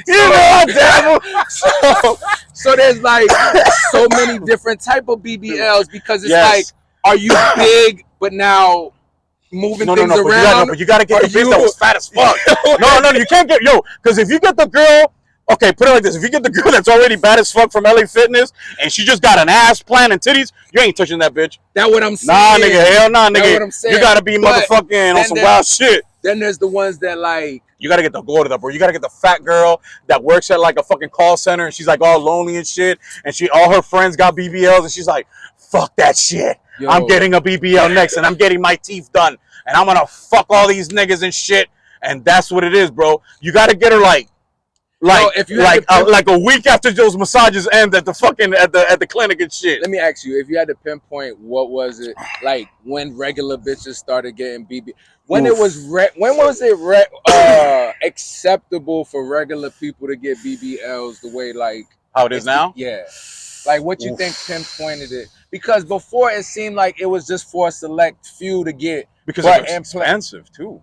I dabble. So there's like so many different type of BBLs because it's like, are you big but now moving things around? But you gotta get the bitch that was fat as fuck. No, you can't get because if you get the girl. Okay, put it like this. If you get the girl that's already bad as fuck from LA Fitness and she just got an ass plan and titties, you ain't touching that bitch. That's what I'm saying. Nah, nigga. Hell nah, nigga. That's what I'm saying. You gotta be motherfucking on some wild shit. Then there's the ones that like... You gotta get the gorda, bro. You gotta get the fat girl that works at like a fucking call center and she's like all lonely and shit. And all her friends got BBLs and she's like, fuck that shit. Yo. I'm getting a BBL next and I'm getting my teeth done. And I'm gonna fuck all these niggas and shit. And that's what it is, bro. You gotta get her like a week after those massages end at the fucking at the clinic and shit. Let me ask you, if you had to pinpoint, what was it like when regular bitches started getting BB? When it was acceptable for regular people to get BBLs the way like how it is now? Yeah, like what you think pinpointed it? Because before it seemed like it was just for a select few to get because it's expensive too.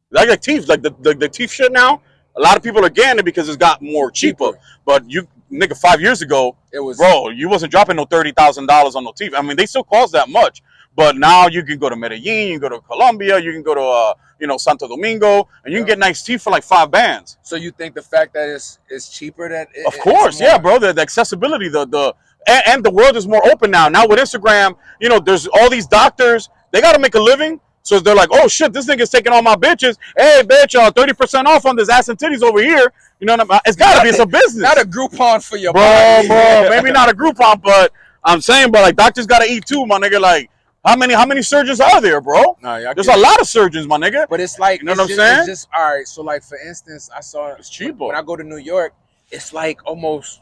Like teeth, like the teeth shit now. A lot of people are getting it because it's got more cheaper. But you, nigga, 5 years ago, it was, bro, you wasn't dropping no $30,000 on no teeth. I mean, they still cost that much. But now you can go to Medellin, you can go to Colombia, you can go to, Santo Domingo, and you can get nice teeth for like 5 bands. So you think the fact that it's cheaper that of course, yeah, bro. The accessibility, and the world is more open now. Now with Instagram, there's all these doctors. They got to make a living. So they're like, oh shit, this nigga's taking all my bitches. Hey, bitch, 30% off on this ass and titties over here. You know what I mean? It's gotta be some business. Not a Groupon for your bro. Maybe not a Groupon, but I'm saying, but like doctors gotta eat too, my nigga. Like, how many surgeons are there, bro? There's a lot of surgeons, my nigga. But it's like, you know what I'm saying? It's just all right. So like, for instance, I saw it's cheaper. When I go to New York, it's like almost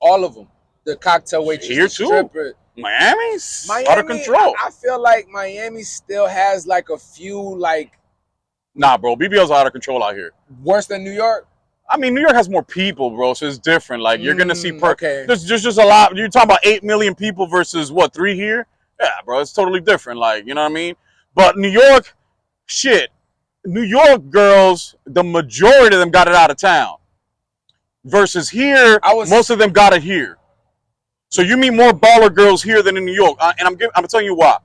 all of them. The cocktail waitress, here too. Stripper. Miami's out of control. I feel like Miami still has like a few like. Nah, bro, BBL's out of control out here. Worse than New York. I mean, New York has more people, bro, so it's different. Like you're gonna see okay. There's just a lot. You're talking about 8 million people versus what 3 here? Yeah, bro, it's totally different. Like you know what I mean? But New York, shit, New York girls, the majority of them got it out of town. Versus here, most of them got it here. So you meet more baller girls here than in New York, and I'm telling you why.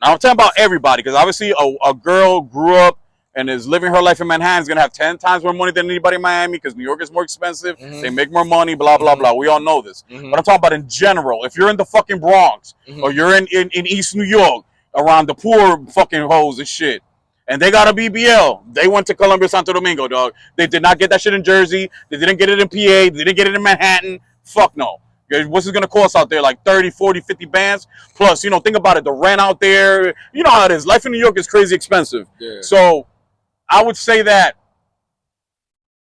Now I'm talking about everybody, because obviously a girl grew up and is living her life in Manhattan is gonna have 10 times more money than anybody in Miami, because New York is more expensive. They make more money, blah blah blah. We all know this, but I'm talking about in general. If you're in the fucking Bronx or you're in East New York, around the poor fucking hoes and shit, and they got a BBL, they went to Colombia, Santo Domingo, dog. They did not get that shit in Jersey. They didn't get it in PA. They didn't get it in Manhattan. Fuck no. What's it going to cost out there? Like 30, 40, 50 bands? Plus, think about it. The rent out there. You know how it is. Life in New York is crazy expensive. Yeah. So I would say that,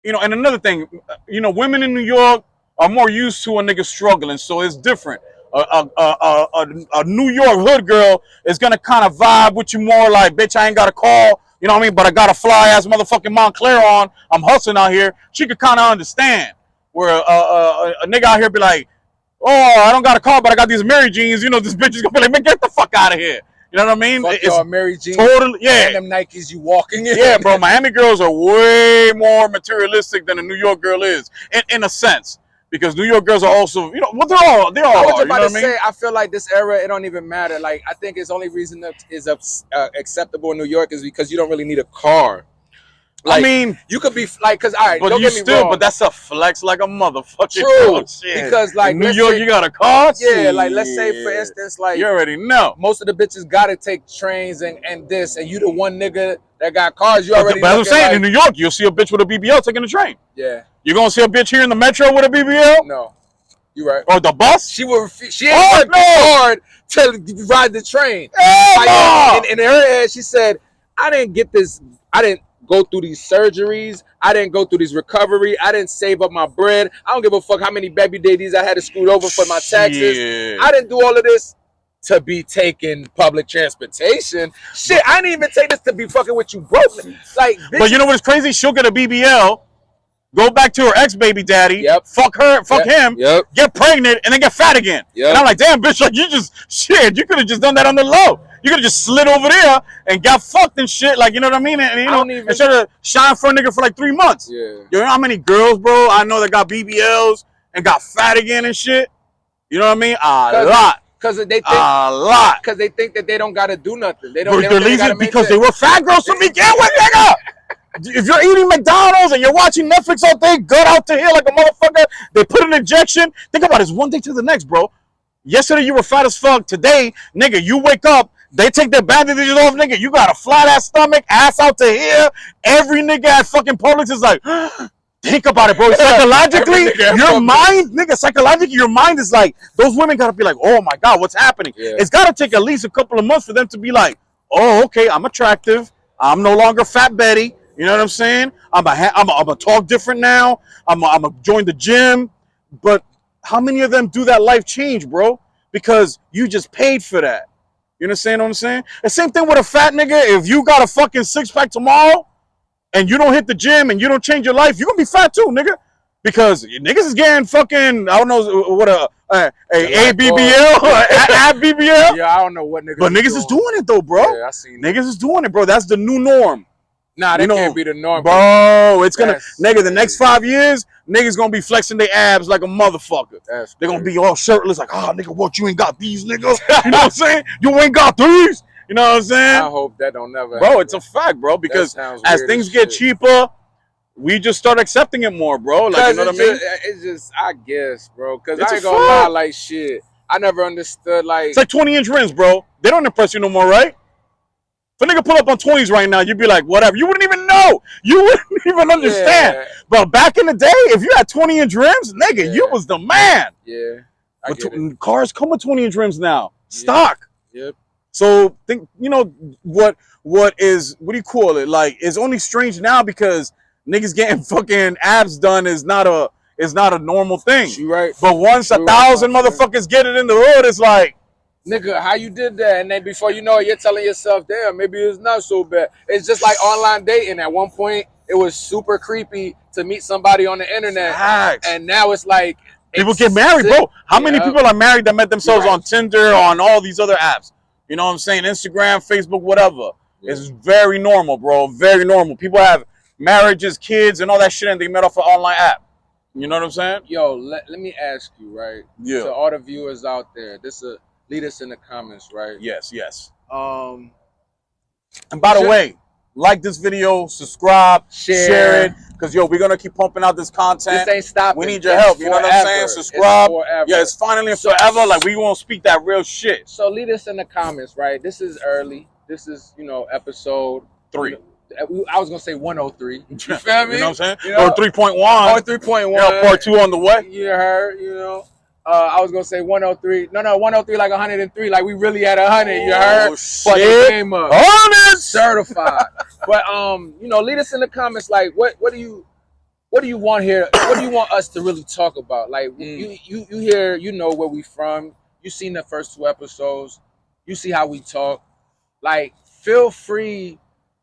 and another thing, women in New York are more used to a nigga struggling. So it's different. A New York hood girl is going to kind of vibe with you more like, bitch, I ain't got a call. You know what I mean? But I got a fly ass motherfucking Montclair on. I'm hustling out here. She could kind of understand. Where a nigga out here be like, oh, I don't got a car, but I got these Mary jeans. This bitch is gonna be like, man, get the fuck out of here. You know what I mean? Fuck it's Mary jeans. Totally, yeah. And them Nikes you walking in. Yeah, bro. Miami girls are way more materialistic than a New York girl is, in a sense, because New York girls are also, what they're all. I was about to say, I feel like this era, it don't even matter. Like, I think it's only reason that is acceptable in New York is because you don't really need a car. Like, I mean, you could be like, cause all right, but don't you get me still, wrong. but that's a flex like a motherfucker. True, Shit. because like in New York, you got a car. Yeah, like let's say for instance, like you already know. most of the bitches gotta take trains and this, and you the one nigga that got cars. You already. But as I'm saying, in New York, you'll see a bitch with a BBL taking the train. Yeah. You gonna see a bitch here in the metro with a BBL? No. You right. Or the bus? She will. She ain't worked hard to ride the train. Like, in her head, she said, "I didn't get this. I didn't go through these surgeries. I didn't go through this recovery. I didn't save up my bread. I don't give a fuck how many baby daddies I had to scoot over for my taxes. I didn't do all of this to be taking public transportation. Shit, I didn't even take this to be fucking with you broke. Like, bitch, but you know what's crazy? She'll get a BBL." Go back to her ex-baby daddy, fuck her, fuck him, get pregnant, and then get fat again. And I'm like, damn, bitch, like you could have just done that on the low. You could have just slid over there and got fucked and shit, like, you know what I mean? And you know, instead of shine for a nigga for like 3 months. Yeah. You know how many girls, bro, I know that got BBLs and got fat again and shit? You know what I mean? A lot. Because they think a lot. Because they think that they don't gotta do nothing. They're lazy because they were fat girls to begin with, nigga. If you're eating McDonald's and you're watching Netflix all day, gut out to here like a motherfucker, they put an injection. Think about it, it's one day to the next, bro. Yesterday you were fat as fuck. Today, nigga, you wake up, they take their bandages off, nigga. You got a flat ass stomach, ass out to here. Every nigga at fucking Publix is like, think about it, bro. Psychologically, your mind, nigga, psychologically, your mind is like, those women gotta be like, oh my God, what's happening? Yeah. It's gotta take at least a couple of months for them to be like, oh, okay, I'm attractive. I'm no longer Fat Betty. You know what I'm saying? I'm a talk different now. I'm a join the gym. But how many of them do that life change, bro? Because you just paid for that. You understand what I'm saying? The same thing with a fat nigga. If you got a fucking six-pack tomorrow and you don't hit the gym and you don't change your life, you're going to be fat too, nigga. Because niggas is getting fucking, I don't know what a BBL, a BBL. Yeah, I don't know what niggas. But niggas is doing it though, bro. Yeah, I seen niggas is doing it, bro. That's the new norm. Nah, that can't be the norm, bro. It's gonna, nigga. The next 5 years, niggas gonna be flexing their abs like a motherfucker. They're gonna be all shirtless, like, oh, nigga, what? You ain't got these, nigga. You know what I'm saying? You ain't got these. You know what I'm saying? I hope that don't never. Bro, it's a fact, bro. Because as things get cheaper, we just start accepting it more, bro. Like, you know what I mean? It's just, I guess, bro. Because I ain't gonna lie, like, shit. I never understood, like. It's like 20-inch rims, bro. They don't impress you no more, right? If a nigga pull up on 20s right now, you'd be like, whatever. You wouldn't even know. You wouldn't even understand. Yeah. But back in the day, if you had 20-inch rims, nigga, you was the man. Yeah. But cars come with 20-inch rims now. Stock. Yep. So think, you know, what do you call it? Like, it's only strange now because niggas getting fucking abs done is not a normal thing. You right. But once 1,000 motherfuckers get it in the hood, it's like, nigga, how you did that? And then before you know it, you're telling yourself, damn, maybe it's not so bad. It's just like online dating. At one point, it was super creepy to meet somebody on the internet. Facts. And now it's like, people get married, bro. How many people are married that met themselves on Tinder, on all these other apps? You know what I'm saying? Instagram, Facebook, whatever. Yeah. It's very normal, bro. Very normal. People have marriages, kids, and all that shit, and they met off an online app. You know what I'm saying? Yo, let me ask you, right? Yeah. To all the viewers out there, lead us in the comments, right? Yes. And by the way, like this video, subscribe, share it, because yo, we're gonna keep pumping out this content. This ain't stopping. We need your help. You know what I'm saying? Subscribe. Yeah, it's finally and forever. Like, we won't speak that real shit. So lead us in the comments, right? This is early. This is, episode 3. I was gonna say 103. You feel me? You know what I'm saying? Or 3.1. Or 3.1. Yeah, part 2 on the way. You heard, I was gonna say 103. No, 103 like 103. Like we really had 100. You heard? Shit. Came up. 100 certified. But lead us in the comments. Like, what do you want here? What do you want us to really talk about? Like, you hear, where we from. You seen the first 2 episodes. You see how we talk. Like, feel free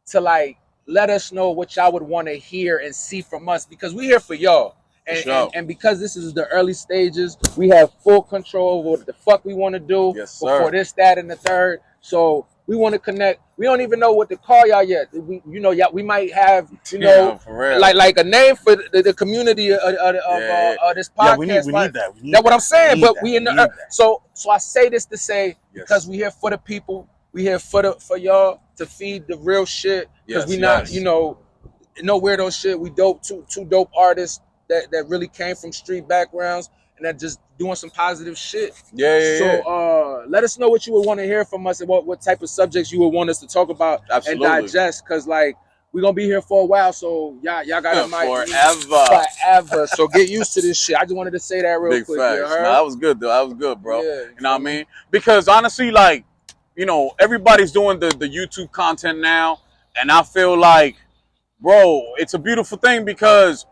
to like let us know what y'all would want to hear and see from us, because we here for y'all. And because this is the early stages, we have full control over what the fuck we want to do before this, that, and the third. So we want to connect. We don't even know what to call y'all yet. We might have, like a name for the community of this podcast. Yeah, we need that. That's what I'm saying. But we in the so I say this to say, because we here for the people. We here for y'all to feed the real shit. Because we not, no weirdo shit. We dope, two dope artists that really came from street backgrounds and that just doing some positive shit. So let us know what you would want to hear from us and what type of subjects you would want us to talk about and digest, because like we're gonna be here for a while, so y'all gotta forever. So get used to this shit. I just wanted to say that real quick. Facts. No, that was good though. That was good, bro. Yeah, you know what I mean? Because honestly, like, you know, everybody's doing the YouTube content now, and I feel like, bro, it's a beautiful thing because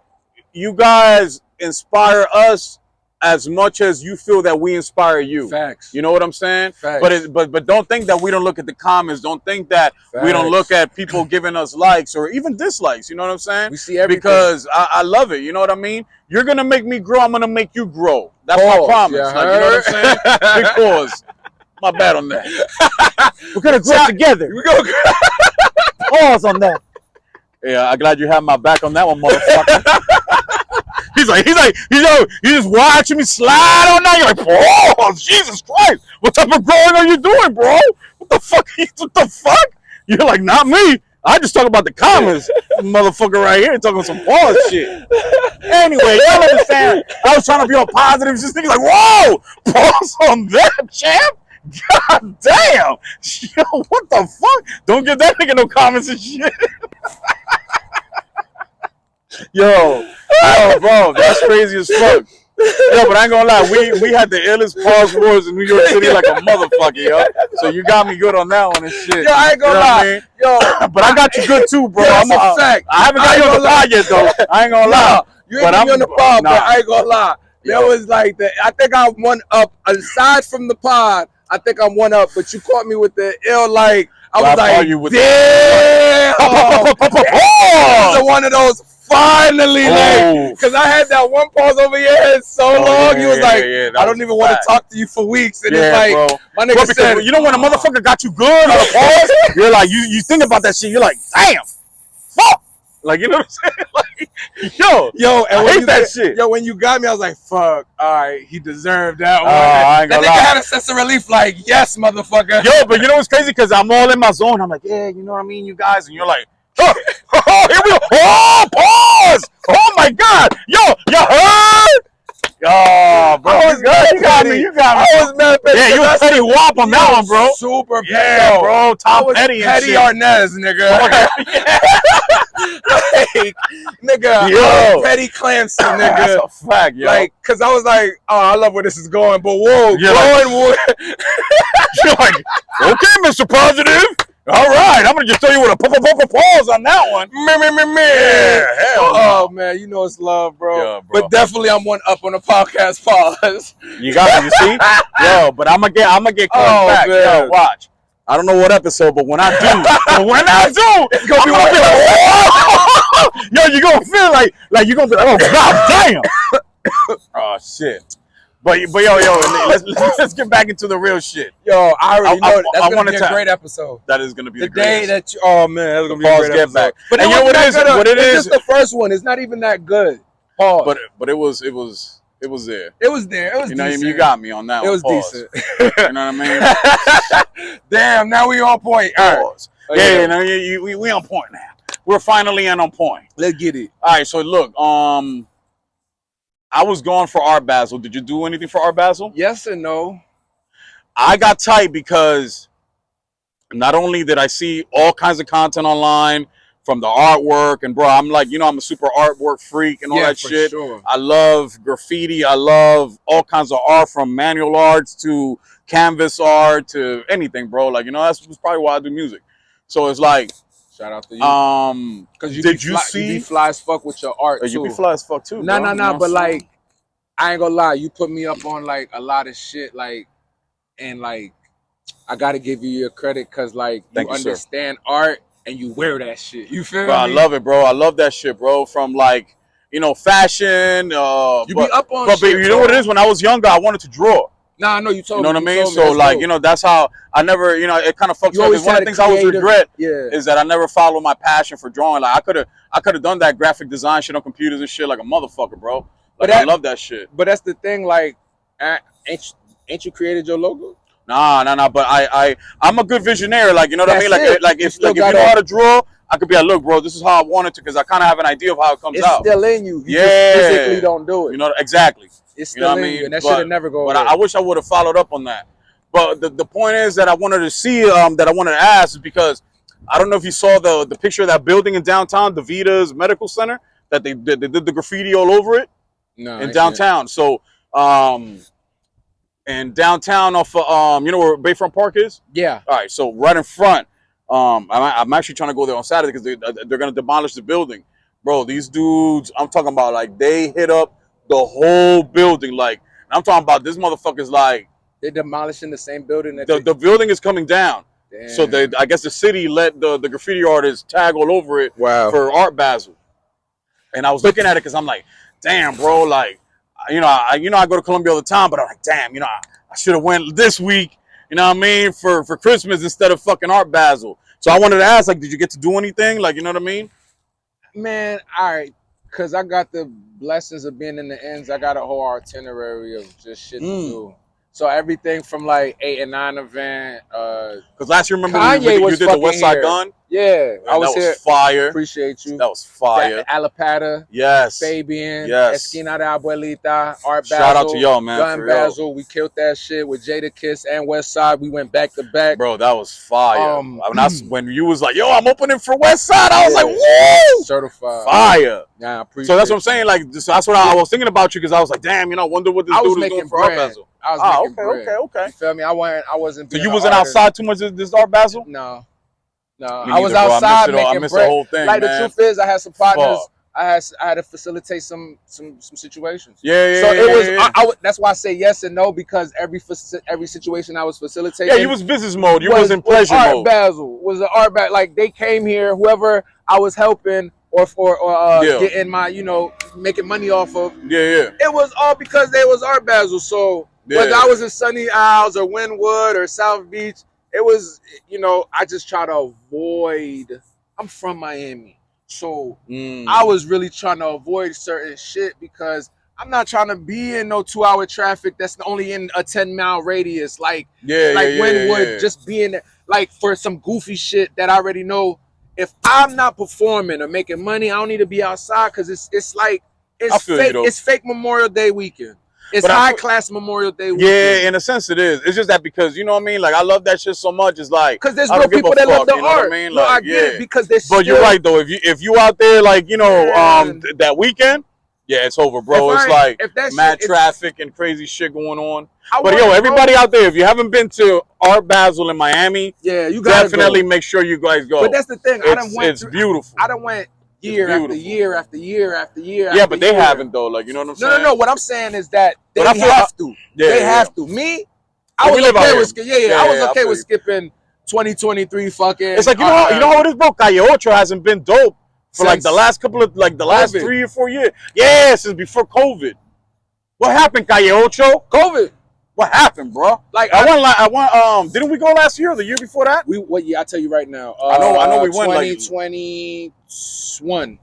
you guys inspire us as much as you feel that we inspire you. Facts. You know what I'm saying? Facts. But don't think that we don't look at the comments. Don't think that we don't look at people giving us likes or even dislikes. You know what I'm saying? We see everything. Because I love it. You know what I mean? You're going to make me grow. I'm going to make you grow. That's my promise. Yeah, like, you know what I'm saying? Because, my bad on that. We're going to grow together. We're going to pause on that. Yeah, I'm glad you have my back on that one, motherfucker. He's just watching me slide on that. You're like, bro, Jesus Christ, what type of growing are you doing, bro? What the fuck? What the fuck? You're like, not me. I just talk about the comments, motherfucker right here talking some pause shit. Anyway, y'all understand? I was trying to be all positive. Just thinking like, whoa, pause on that, champ. God damn. Yo, what the fuck? Don't give that nigga no comments and shit. Yo, bro, that's crazy as fuck. Yo, but I ain't gonna lie, we had the illest pause wars in New York City like a motherfucker, yo. So you got me good on that one and shit. Yo, I ain't gonna lie. I mean? Yo, but I got you good too, bro. That's a fact. I haven't got you on the pod yet, though. I ain't gonna lie. You ain't got me on the pod, but I ain't gonna lie. There was like I think I'm one up. Aside from the pod, I think I'm one up. But you caught me with the ill, like I was like, damn. This is one of those. Finally, like, because I had that one pause over your head so long. You was like, I don't even want to talk to you for weeks. And it's like, bro. My nigga said, you know when a motherfucker got you good on a pause, you're like, you think about that shit. You're like, damn, fuck. Like, you know what I'm saying? Like, yo, and I hate that shit. Yo, when you got me, I was like, fuck. All right, he deserved that one. I ain't gonna lie. Nigga had a sense of relief, like, yes, motherfucker. Yo, but you know what's crazy? Because I'm all in my zone. I'm like, yeah, you know what I mean, you guys, and you're like. Oh, here we go. Oh, pause. Oh, my God. Yo, you heard? Oh, bro. You got me. I was mad petty. Yeah, you was petty wop on that one, bro. Super petty. Yeah, bro. Tom Petty and shit. Arnaz, nigga. Like, nigga. Yo. Petty Clancy, nigga. That's a fact, yo. Like, because I was like, oh, I love where this is going. But whoa, you're like, okay, Mr. Positive. All right, I'm gonna just tell you what a pause on that one. Yeah, hell man, you know it's love, bro. Yeah, bro. But definitely, I'm one up on the podcast pause. You got it, you see? Yo, but I'm gonna get caught back. Man. Yo, watch. I don't know what episode, but when I do, it's gonna be like, yo, you're gonna feel like you're gonna be like, oh god damn. Oh shit. But yo, let's get back into the real shit. Yo, I already know that's gonna be a great episode. That is gonna be the day that you. Oh man, that's gonna be a great episode. Back. But you know what it is? What it is? It's just the first one. It's not even that good. Pause. But it was there. It was there. It was you know, decent. You got me on that. It was decent. You know what I mean? Damn, now we on point. Pause. Yeah, we on point now. We're finally on point. Let's get it. All right, so look, I was going for Art Basel. Did you do anything for Art Basel? Yes and no. I got tight because not only did I see all kinds of content online from the artwork, and bro, I'm like, you know, I'm a super artwork freak and all that shit. Sure. I love graffiti. I love all kinds of art, from manual arts to canvas art to anything, bro. Like, you know, that's probably why I do music. So it's like, shout out to you. Because you be fly as fuck with your art, too. You be fly as fuck, too, No, but, like, I ain't gonna lie. You put me up on, like, a lot of shit, like, and, like, I gotta give you your credit because, like, you understand art and you wear that shit. You feel me? I love it, bro. I love that shit, bro. From, like, you know, fashion. You be up on shit, but you know what it is? When I was younger, I wanted to draw. Nah, I know you told me. You know what I mean? So, like, you know, that's how I never, you know, it kind of fucks up. One of the things I always regret is that I never followed my passion for drawing. Like, I could have done that graphic design shit on computers and shit like a motherfucker, bro. Like, I love that shit. But that's the thing, like, ain't you created your logo? Nah. But I'm a good visionary. Like, you know what I mean? Like if you know how to draw, I could be like, look, bro, this is how I want it to, because I kind of have an idea of how it comes It's out. still in you. You Yeah. just physically don't do it. You know, exactly. It's You know still what I in mean? you, and that should never go away. But I wish I would have followed up on that. But the point is that I wanted to see, that I wanted to ask is because I don't know if you saw the picture of that building in downtown, the Vita's Medical Center, that they did the graffiti all over it in downtown. So, in downtown off of, you know where Bayfront Park is? Yeah. All right, so right in front. I'm actually trying to go there on Saturday because they're going to demolish the building. Bro, these dudes, I'm talking about, like, they hit up the whole building. Like, I'm talking about this motherfucker's like, They're demolishing the same building that the building is coming down. Damn. So I guess the city let the graffiti artists tag all over it for Art Basel. And I was looking at it because I'm like, damn, bro, like, I go to Colombia all the time, but I'm like, damn, I should have went this week, you know what I mean, for Christmas instead of fucking Art Basel. So I wanted to ask, like, did you get to do anything? Like, you know what I mean? Man, all right, because I got the blessings of being in the ends. I got a whole itinerary of just shit to do. So everything from like 8 and 9 event. Because last year, remember Kanye you was did the West Side here. Gun? Yeah, I was here. That was fire. Appreciate you. That was fire. Alapata, Yes. Fabian, Yes. Esquina de Abuelita, Art Basel. Shout out to y'all, man. Gun Basel. We killed that shit with Jada Kiss and West Side. We went back to back. Bro, that was fire. When you was like, yo, I'm opening for West Side, I was like, woo! Certified. Fire. Yeah, I appreciate So that's what I'm saying. Like, that's what I was thinking about you, because I was like, damn, I wonder what this dude is doing for Art Basel. I was making bread. Okay. You feel me? I wasn't. So you wasn't outside too much this Art Basel? No. Me I was neither, bro. outside I making missed bread. the whole thing, like man. the truth is, I had some partners. Fuck. I had to facilitate some situations. Yeah. So it was. That's why I say yes and no, because every situation I was facilitating. Yeah, you was business mode. You was in pleasure Art mode. Basel was the Art Basel. Like they came here, whoever I was helping or getting my making money off of. Yeah. It was all because they was Art Basel. So whether I was in Sunny Isles or Wynwood or South Beach, it was I just try to avoid. I'm from Miami. So I was really trying to avoid certain shit because I'm not trying to be in no 2-hour traffic that's only in a 10-mile radius. Like Wynwood, just being like for some goofy shit that I already know. If I'm not performing or making money, I don't need to be outside because it's fake. It's fake Memorial Day weekend. It's high class Memorial Day weekend. Yeah, in a sense it is. It's just that because you know what I mean. Like I love that shit so much. It's like because there's real people that love the art. I mean? No, I get it because there's. But you're right though. If you out there like that weekend, yeah, it's over, bro. It's like mad traffic and crazy shit going on. But everybody out there, if you haven't been to Art Basel in Miami, yeah, you gotta definitely make sure you guys go. But that's the thing. It's beautiful. I done went year after year after year after year. Yeah, but they haven't though. Like you know what I'm saying? No. What I'm saying is that they have to. They have to. Me, I was okay with I was okay with skipping 2023 fucking. It's like you know how it is, bro. Calle Ocho hasn't been dope for like the last couple of last 3 or 4 years. Yeah, since before COVID. What happened, Calle Ocho? COVID. What happened, bro? Like I went. Didn't we go last year or the year before that? What year? I tell you right now. I know we went 2021.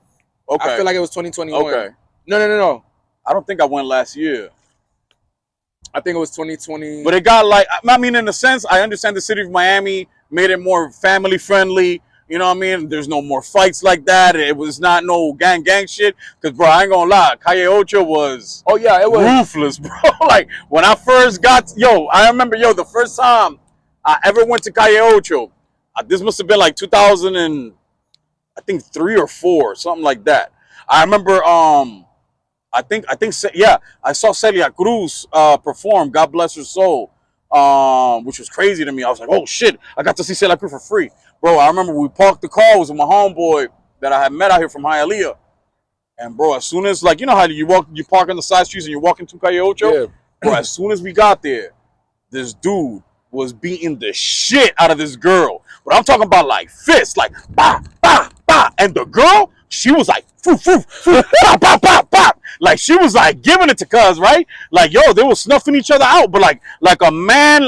Okay. I feel like it was 2021. Okay. No. I don't think I went last year. I think it was 2020. But it got like, I mean, in a sense, I understand the city of Miami made it more family friendly. You know what I mean? There's no more fights like that. It was not no gang shit. Because, bro, I ain't gonna lie. Calle Ocho was it was ruthless, bro. Like, when I first got, I remember, the first time I ever went to Calle Ocho, this must have been like 2003 or 4, something like that. I remember, I saw Celia Cruz perform, God bless her soul, which was crazy to me. I was like, oh, shit, I got to see Celia Cruz for free. Bro, I remember we parked the car. It was with my homeboy that I had met out here from Hialeah. And, bro, as soon as, like, you know how you park on the side streets and you walk into Calle Ocho? Yeah. Bro, as soon as we got there, this dude was beating the shit out of this girl. But I'm talking about, like, fists, like, bah, bah, bah. And the girl, she was like, foo, foo, foo, bah, bah, bah, bah. Like, she was, like, giving it to cuz, right? Like, they were snuffing each other out, but, like a man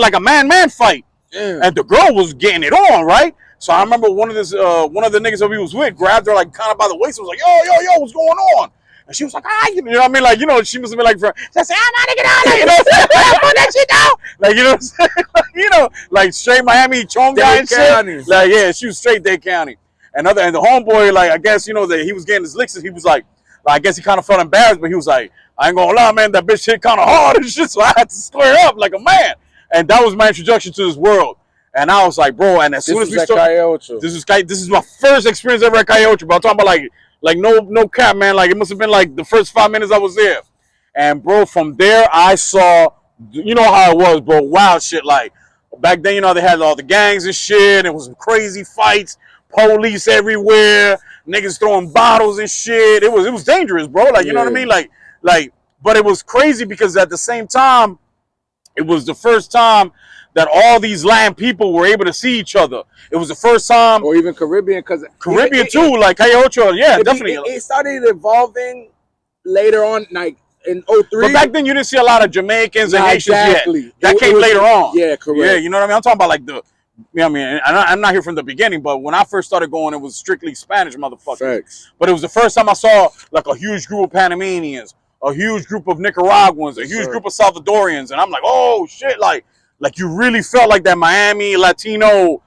fight. Yeah. And the girl was getting it on, right? So I remember one of the niggas that we was with grabbed her like kind of by the waist and was like, yo, what's going on? And she was like, you know what I mean? Like, she must have been like, she said, I'm not get out of here. Put that shit down. Like, you know what I'm saying? Like, straight Miami Chonga and shit. Like, yeah, she was straight Dade County. And the homeboy, like, I guess, you know, that he was getting his licks, and he was like, I guess he kind of felt embarrassed, but he was like, I ain't gonna lie, man, that bitch hit kind of hard and shit, so I had to square up like a man. And that was my introduction to this world. And I was like, bro, and as soon as we started, this is my first experience ever at Calle Ocho, bro. I'm talking about like no cap, man. Like, it must have been like the first 5 minutes I was there. And bro, from there I saw, you know how it was, bro, wild shit. Like, back then, you know, they had all the gangs and shit. It was crazy fights, police everywhere, niggas throwing bottles and shit. It was dangerous, bro. Like, you know what I mean? Like, but it was crazy because at the same time, it was the first time that all these Latin people were able to see each other. It was the first time, or even Caribbean, because Caribbean too, like Calle Ocho, yeah, definitely. It started evolving later on, like in 03. But back then, you didn't see a lot of Jamaicans and Haitians yet. That came later on. Yeah, correct. Yeah, you know what I mean? I'm talking about like you know what I mean? I'm not here from the beginning, but when I first started going, it was strictly Spanish motherfuckers. Facts. But it was the first time I saw like a huge group of Panamanians, a huge group of Nicaraguans, a huge group of Salvadorians, and I'm like, oh shit, like you really felt like that Miami Latino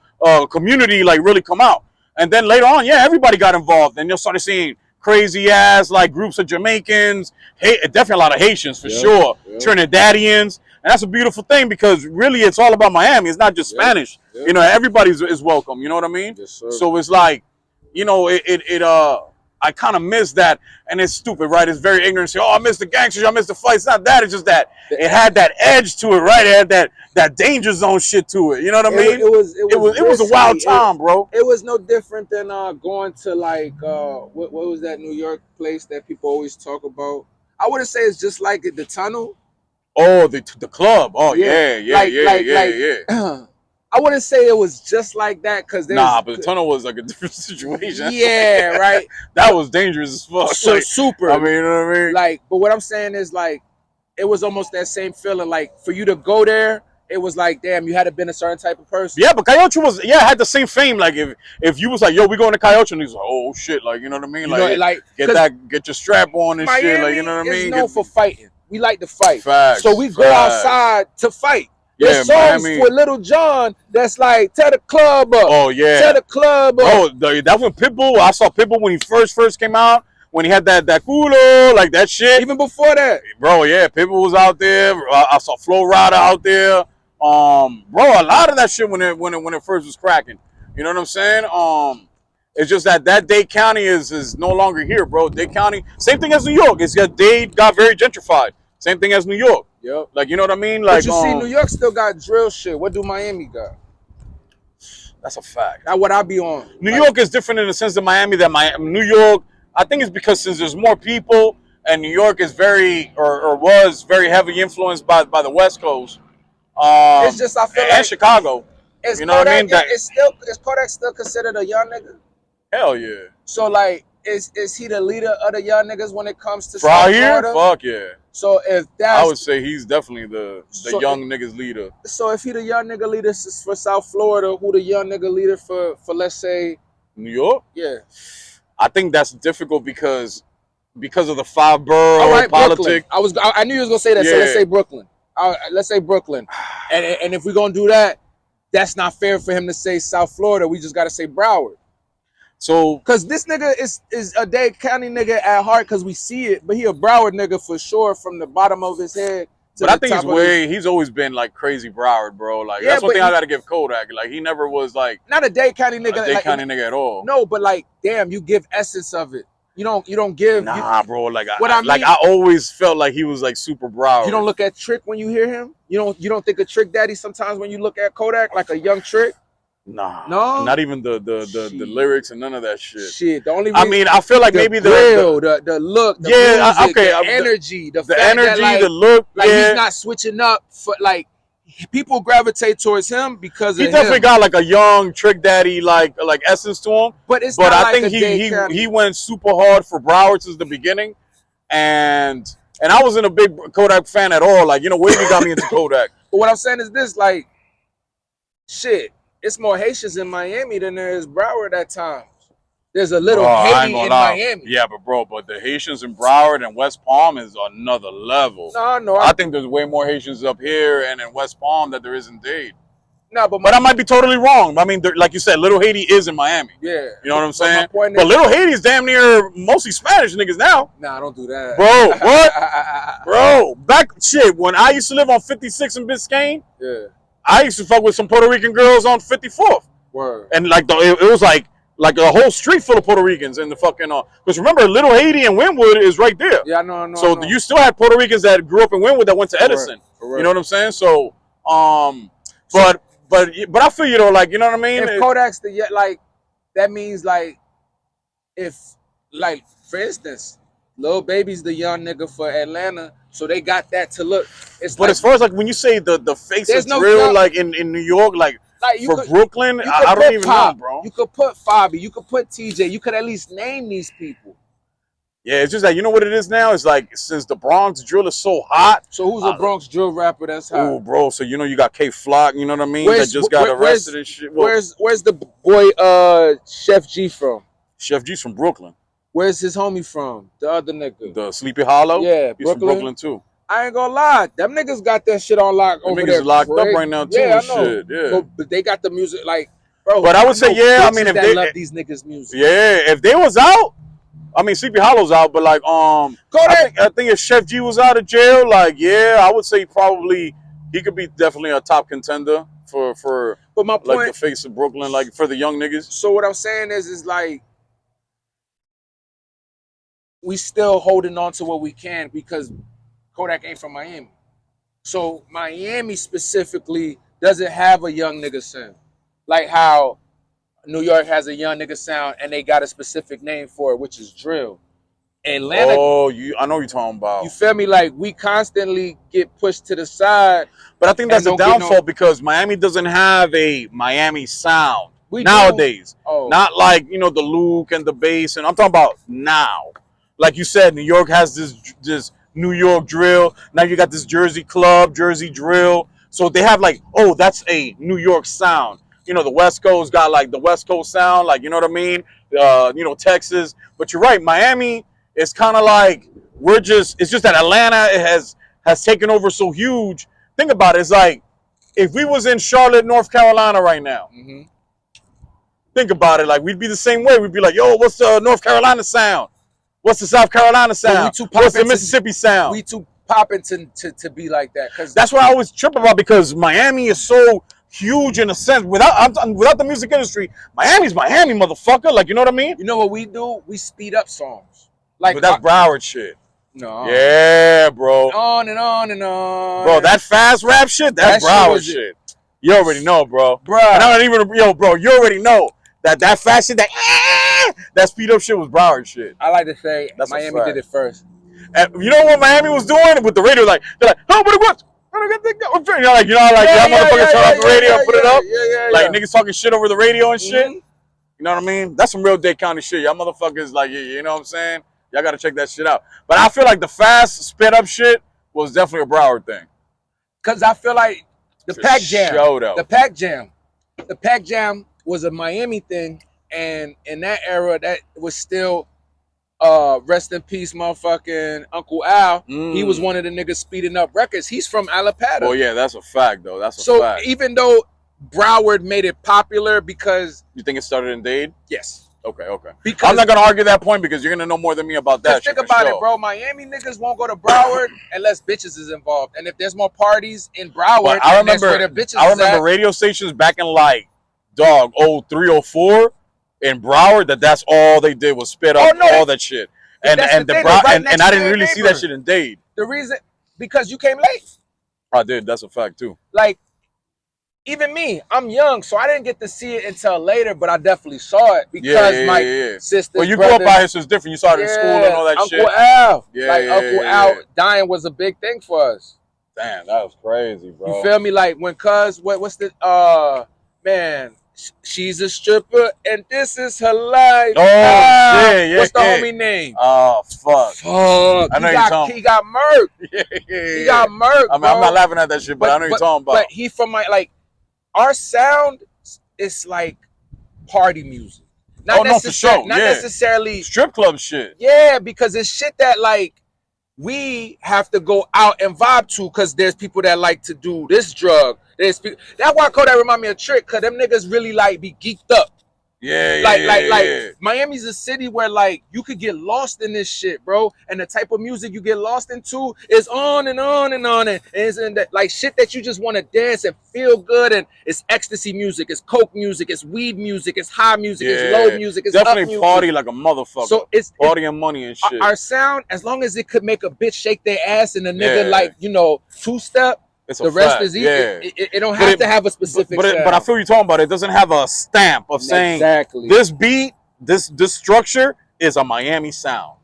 community like really come out. And then later on, yeah, everybody got involved, and you started seeing crazy ass like groups of Jamaicans, definitely a lot of Haitians for sure, Trinidadians, and that's a beautiful thing because really it's all about Miami. It's not just Spanish. You know, everybody is welcome. You know what I mean? Yes, sir. So it's like, you know, I kind of miss that, and it's stupid, right? It's very ignorant. Say, oh, I miss the gangsters, I miss the fights. It's not that. It's just that it had that edge to it, right? It had that danger zone shit to it. You know what I mean? It was a wild time, bro. It was no different than going to like what was that New York place that people always talk about? I wouldn't say it's just like the Tunnel. Oh, the club. Oh yeah. I wouldn't say it was just like that because but the Tunnel was like a different situation. Yeah, right. That was dangerous as fuck. So like, super. I mean, you know what I mean? Like, but what I'm saying is like, it was almost that same feeling. Like for you to go there, it was like, damn, you had to been a certain type of person. Yeah, but Calle Ocho had the same fame. Like if you was like, yo, we going to Calle Ocho, and he's like, oh shit, like, you know what I mean? Like get your strap on and Miami shit, like, you know what I mean? Is known for fighting. We like to fight. Facts, so we go outside to fight. There's songs for Little John that's like, tear the club up. Oh, yeah. Tear the club up. Oh, that was Pitbull. I saw Pitbull when he first came out, when he had that culo, like that shit. Even before that. Bro, yeah, Pitbull was out there. I saw Flo Rida out there. Bro, a lot of that shit when it first was cracking. You know what I'm saying? It's just that Dade County is no longer here, bro. Dade County, same thing as New York. Dade got very gentrified. Same thing as New York. Yep. Like, you know what I mean? Like, but you see, New York still got drill shit. What do Miami got? That's a fact. That's what I be on. New York is different in the sense that Miami. New York, I think it's because since there's more people, and New York is very or was very heavy influenced by the West Coast. It's just I feel and like Chicago. You know what I mean? Is Kodak still considered a young nigga? Hell yeah. So like, is he the leader of the young niggas when it comes to South Florida? Fuck yeah. So if that's, I would say he's definitely the young niggas leader. So if he the young nigga leader for South Florida, who the young nigga leader for let's say New York? Yeah. I think that's difficult because of the 5 borough politics. I knew you was gonna say that. Yeah. So let's say Brooklyn. Let's say Brooklyn, and if we're gonna do that, that's not fair for him to say South Florida. We just gotta say Broward. So, cause this nigga is a Dade County nigga at heart, cause we see it, but he a Broward nigga for sure from the bottom of his head. But I think he's always been like crazy Broward, bro. Like that's one thing I gotta give Kodak. Like he never was like not a Dade County nigga. A Dade County nigga at all. No, but like, damn, you give essence of it. You don't give. Nah, bro. Like I always felt like he was like super Broward. You don't look at Trick when you hear him. You don't think of Trick Daddy sometimes when you look at Kodak, like a young Trick. Nah, no, not even the lyrics and none of that shit. Shit, the only I mean, I feel like maybe the look, the music, the energy, the energy, that, like, the look, like he's not switching up for like people gravitate towards him because he definitely got like a young Trick Daddy like essence to him. But it's but not I think he went super hard for Broward since the beginning, and I wasn't a big Kodak fan at all. Like, you know, Wavy got me into Kodak. But what I'm saying is this, like, shit. It's more Haitians in Miami than there is Broward at times. There's a little Haiti in Miami. Yeah, but the Haitians in Broward and West Palm is another level. No, I think there's way more Haitians up here and in West Palm than there is in Dade. No, but But I might be totally wrong. I mean, like you said, Little Haiti is in Miami. yeah, You know what I'm saying? my point But is, Little Haiti is damn near mostly Spanish niggas now. nah, don't do that, Bro, what? Bro, back shit, when I used to live on 56 in Biscayne, Yeah, I used to fuck with some Puerto Rican girls on 54th. word. And like it was like a whole street full of Puerto Ricans in the fucking because remember, Little Haiti and Wynwood is right there. Yeah, I know. So you still had Puerto Ricans that grew up in Wynwood that went to Edison. Correct. You know what I'm saying? So but I feel you though, like, you know what I mean? If Kodak's like, that means like, if like, for instance, Lil Baby's the young nigga for Atlanta, so they got that to look. It's but like, as far as like when you say the face there's of no drill, young, like in New York, like for could, Brooklyn, you I don't even Pop, know, bro. You could put Fabi, you could put TJ, you could at least name these people. Yeah, it's just that, you know what it is now? It's like, since the Bronx drill is so hot. So who's a Bronx drill rapper that's hot? Oh, bro. So, you know, you got K-Flock, you know what I mean? That just got arrested and shit. Well, where's the boy Chef G from? Chef G's from Brooklyn. Where's his homie from? The other nigga. The Sleepy Hollow? Yeah, He's from Brooklyn, too. I ain't gonna lie. Them niggas got that shit on lock over there. Niggas locked up right now, too, yeah, and I know. shit. Yeah. But they got the music, like, bro. But I would say, yeah, I mean, if they they love these niggas' music. Yeah, if they was out, I mean, Sleepy Hollow's out, but like, I think if Chef G was out of jail, like, yeah, I would say probably he could be definitely a top contender for but my point, like the face of Brooklyn, like for the young niggas. So what I'm saying is like, we still holding on to what we can because Kodak ain't from Miami. So Miami specifically doesn't have a young nigga sound, like how New York has a young nigga sound and they got a specific name for it, which is drill. Atlanta. Oh, I know what you're talking about. You feel me? Like, we constantly get pushed to the side. But I think that's a downfall because Miami doesn't have a Miami sound nowadays. Oh. Not like, you know, the Luke and the bass. And I'm talking about now. Like you said, New York has this New York drill. Now you got this Jersey club, Jersey drill. So they have like, oh, that's a New York sound. You know, the West Coast got like the West Coast sound, like, you know what I mean? You know, Texas. But you're right, Miami is kind of like, it's just that Atlanta has taken over so huge. Think about it. It's like, if we was in Charlotte, North Carolina right now, think about it. Like, we'd be the same way. We'd be like, yo, what's the North Carolina sound? What's the South Carolina sound? What's the Mississippi sound? We too popping to be like that. Cause that's what I always trip about, because Miami is so huge in a sense. Without the music industry, Miami's Miami, motherfucker. Like, you know what I mean? You know what we do? We speed up songs. Like, but that's Broward shit. No. Yeah, bro. On and on and on. Bro, that fast rap shit, that's Broward shit. You already know, bro. Bro. And I don't even, bro, you already know that fast shit, that speed up shit was Broward shit. I like to say that's Miami did it first. And you know what Miami was doing with the radio? Like, they're like, oh, but it was. You know, like, y'all motherfuckers turn off the radio and put it up. Like, niggas talking shit over the radio and shit. You know what I mean? That's some real Dade County shit. Y'all motherfuckers, like, you know what I'm saying? Y'all got to check that shit out. But I feel like the fast, sped up shit was definitely a Broward thing. Because I feel like the Pac Jam was a Miami thing. And in that era, that was still, rest in peace, motherfucking Uncle Al. He was one of the niggas speeding up records. He's from Alapata. Oh, yeah, that's a fact, though. That's a fact. So even though Broward made it popular because... You think it started in Dade? Yes. Okay. Because I'm not going to argue that point because you're going to know more than me about that. Think about it, bro. Miami niggas won't go to Broward unless bitches is involved. And if there's more parties in Broward, I remember radio stations back in like, 03, 04 in Broward that's all they did was spit up all that shit. And I didn't really see that shit in Dade. The reason, because you came late. I did. That's a fact too. Like, even me, I'm young, so I didn't get to see it until later, but I definitely saw it because my sisters. Well, you grew up out here, so it's different. You saw it in school and all that shit. Uncle Al. Uncle Al dying was a big thing for us. Damn, that was crazy, bro. You feel me? Like, when cuz, what's the, man, she's a stripper and this is her life. Oh, shit, what's the homie name? Oh, fuck. I know he got murked. He got murked, I'm not laughing at that shit, but I know you're talking about. But he from our sound is like party music. Not necessarily strip club shit. Yeah, because it's shit that like we have to go out and vibe to because there's people that like to do this drug They speak. That's why Kodak remind me of Trick, cause them niggas really like be geeked up. Yeah, Like Miami's a city where like you could get lost in this shit, bro. And the type of music you get lost into is on and on and on, and it's in that like shit that you just want to dance and feel good. And it's ecstasy music, it's coke music, it's weed music, it's high music, it's low music, it's definitely up music. party like a motherfucker. So it's party and money and shit. Our sound, as long as it could make a bitch shake their ass and a nigga like two step. It's the rest is easy. It don't have to have a specific sound. But I feel you're talking about it. It doesn't have a stamp of saying this beat, this structure is a Miami sound.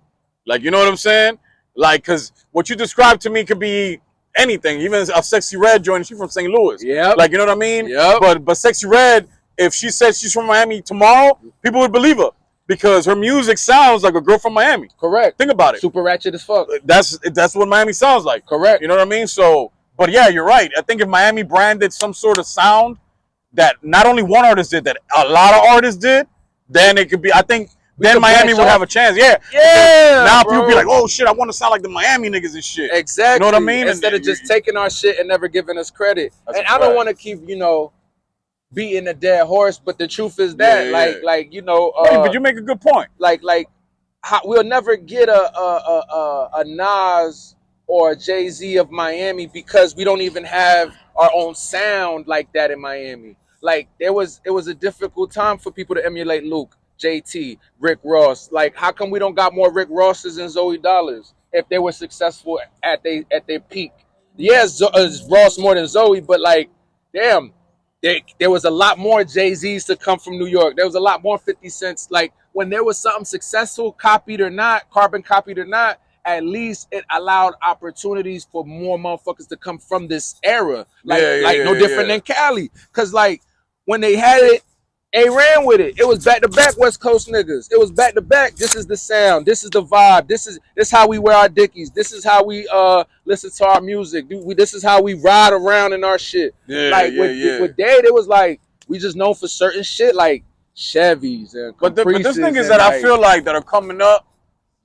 Like, you know what I'm saying? Like, because what you described to me could be anything. Even a Sexy Red joint, she's from St. Louis. Yeah. Like, you know what I mean? Yeah. But Sexy Red, if she said she's from Miami tomorrow, people would believe her. Because her music sounds like a girl from Miami. Correct. Think about it. Super ratchet as fuck. That's what Miami sounds like. Correct. You know what I mean? So... But yeah, you're right. I think if Miami branded some sort of sound that not only one artist did, that a lot of artists did, then it could be, I think, then Miami would have a chance. Yeah. Yeah. Now people be like, oh shit, I want to sound like the Miami niggas and shit. Exactly. You know what I mean? Instead of just taking our shit and never giving us credit. And I don't want to keep, beating a dead horse, but the truth is that, but you make a good point. We'll never get a Nas or a Jay-Z of Miami because we don't even have our own sound like that in Miami. Like it was a difficult time for people to emulate Luke, JT, Rick Ross. Like how come we don't got more Rick Rosses and Zoe Dollars if they were successful at their peak? Yes, Ross more than Zoe, but like damn, there was a lot more Jay-Z's to come from New York. There was a lot more 50 Cents. Like when there was something successful, copied or not, carbon copied or not, at least it allowed opportunities for more motherfuckers to come from this era. No different than Cali. Cause like when they had it, they ran with it. It was back to back West Coast niggas. It was back to back. This is the sound. This is the vibe. This is how we wear our dickies. This is how we listen to our music. This is how we ride around in our shit. With Dade, it was like we just known for certain shit like Chevys and but this niggas that I feel like that are coming up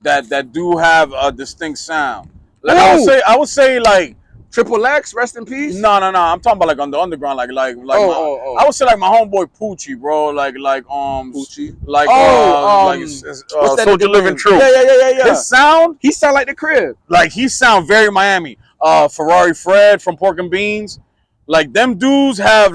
that do have a distinct sound. Like I would say like Triple X, rest in peace. No. I'm talking about like on the underground, I would say like my homeboy Poochie, bro. Poochie, Soldier Living True. Yeah. His sound, he sound like the crib. Like he sound very Miami. Ferrari Fred from Pork and Beans, like them dudes have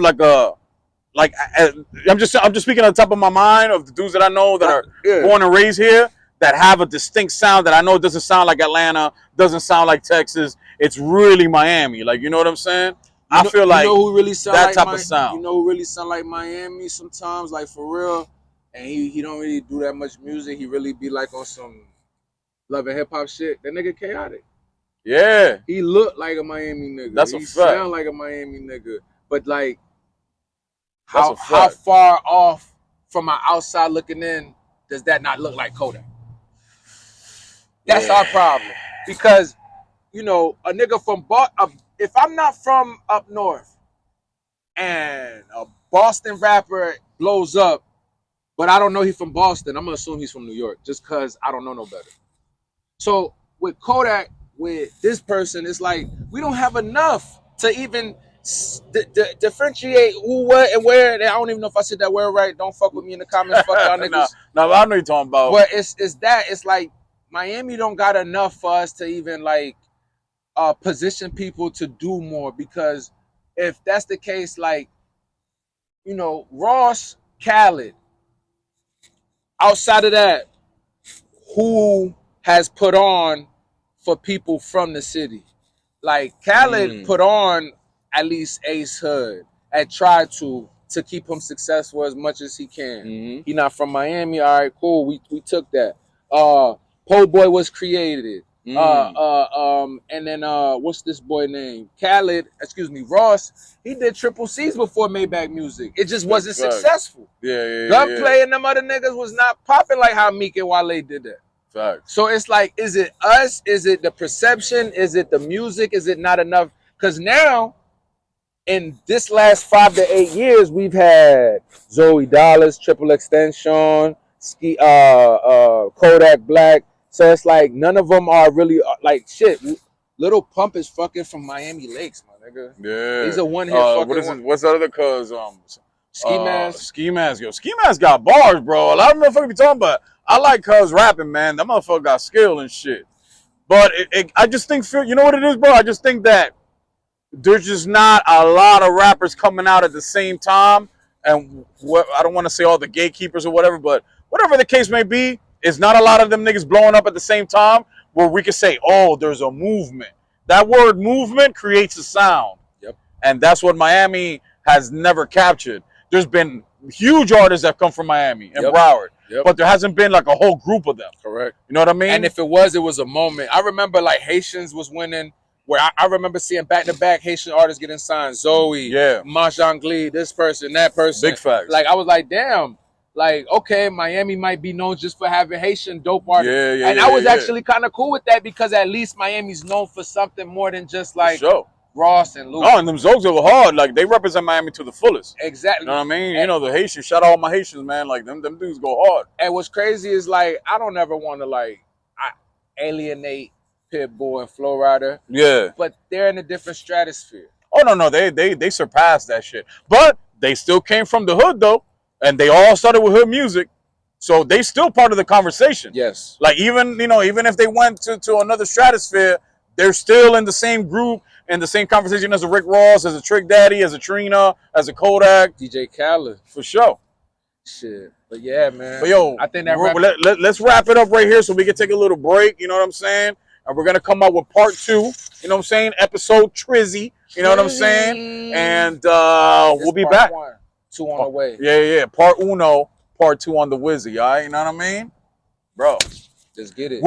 I'm just speaking on the top of my mind of the dudes that I know that are born and raised here, that have a distinct sound that I know doesn't sound like Atlanta, doesn't sound like Texas. It's really Miami. Like, you know what I'm saying? I feel like who really sound that like type of sound. You know who really sound like Miami sometimes, like for real? And he don't really do that much music. He really be like on some love and hip hop shit. That nigga Chaotic. Yeah. He look like a Miami nigga. That's a fact. He sound like a Miami nigga. But like how far off from my outside looking in does that not look like Kodak? That's our problem. Because, a nigga from if I'm not from up north and a Boston rapper blows up, but I don't know he's from Boston, I'm going to assume he's from New York just because I don't know no better. So with Kodak, with this person, it's like we don't have enough to even differentiate who, what, and where. I don't even know if I said that word right. Don't fuck with me in the comments. Fuck y'all niggas. No, I know you're talking about. But it's like Miami don't got enough for us to even like position people to do more, because if that's the case, like, Ross, Khaled, outside of that, who has put on for people from the city? Like Khaled put on at least Ace Hood and tried to keep him successful as much as he can. Mm-hmm. He not from Miami. All right, cool. We took that. Po Boy was created. And then what's this boy name? Ross. He did Triple C's before Maybach Music. It just wasn't successful. Gunplay and them other niggas was not popping like how Meek and Wale did that. Facts. So it's like, is it us? Is it the perception? Is it the music? Is it not enough? Because now, in this last 5 to 8 years, we've had Zoe Dollars, Triple Extension, Kodak Black. So it's like none of them are really like shit. Little Pump is fucking from Miami Lakes, my nigga. Yeah. He's a one-hit fucking what is it? What's the other cuz? Ski Mask. Ski Mask. Yo, Ski Mask got bars, bro. A lot of motherfuckers be talking about. I like cuz rapping, man. That motherfucker got skill and shit. But I just think, you know what it is, bro? I just think that there's just not a lot of rappers coming out at the same time. And I don't want to say all the gatekeepers or whatever, but whatever the case may be, it's not a lot of them niggas blowing up at the same time where we can say, oh, there's a movement. That word movement creates a sound. Yep. And that's what Miami has never captured. There's been huge artists that come from Miami and Broward. Yep. But there hasn't been like a whole group of them. Correct. You know what I mean? And if it was a moment. I remember like Haitians was winning, where I remember seeing back-to-back Haitian artists getting signed. Zoe, Mahjongli, this person, that person. Big facts. Like, I was like, damn. Like, okay, Miami might be known just for having Haitian dope artists. And I was actually kind of cool with that because at least Miami's known for something more than just like Ross and Luke. Oh, and them Zogs go hard. Like, they represent Miami to the fullest. Exactly. You know what I mean? You know, the Haitians, shout out all my Haitians, man. Like, them dudes go hard. And what's crazy is, like, I don't ever want to, like, alienate Pitbull and Flo Rida. Yeah. But they're in a different stratosphere. Oh, no. They surpassed that shit. But they still came from the hood, though. And they all started with hood music. So they still part of the conversation. Yes. Like, even if they went to another stratosphere, they're still in the same group, in the same conversation as a Rick Ross, as a Trick Daddy, as a Trina, as a Kodak. DJ Khaled. For sure. Shit. But yeah, man. But yo, I think that let's wrap it up right here so we can take a little break. You know what I'm saying? And we're going to come out with part 2. You know what I'm saying? Episode Trizzy. You know what I'm saying? And we'll be back. 2 on the way. Yeah. Part 1, part 2 on the Wizzy. All right? You know what I mean? Bro. Let's get it.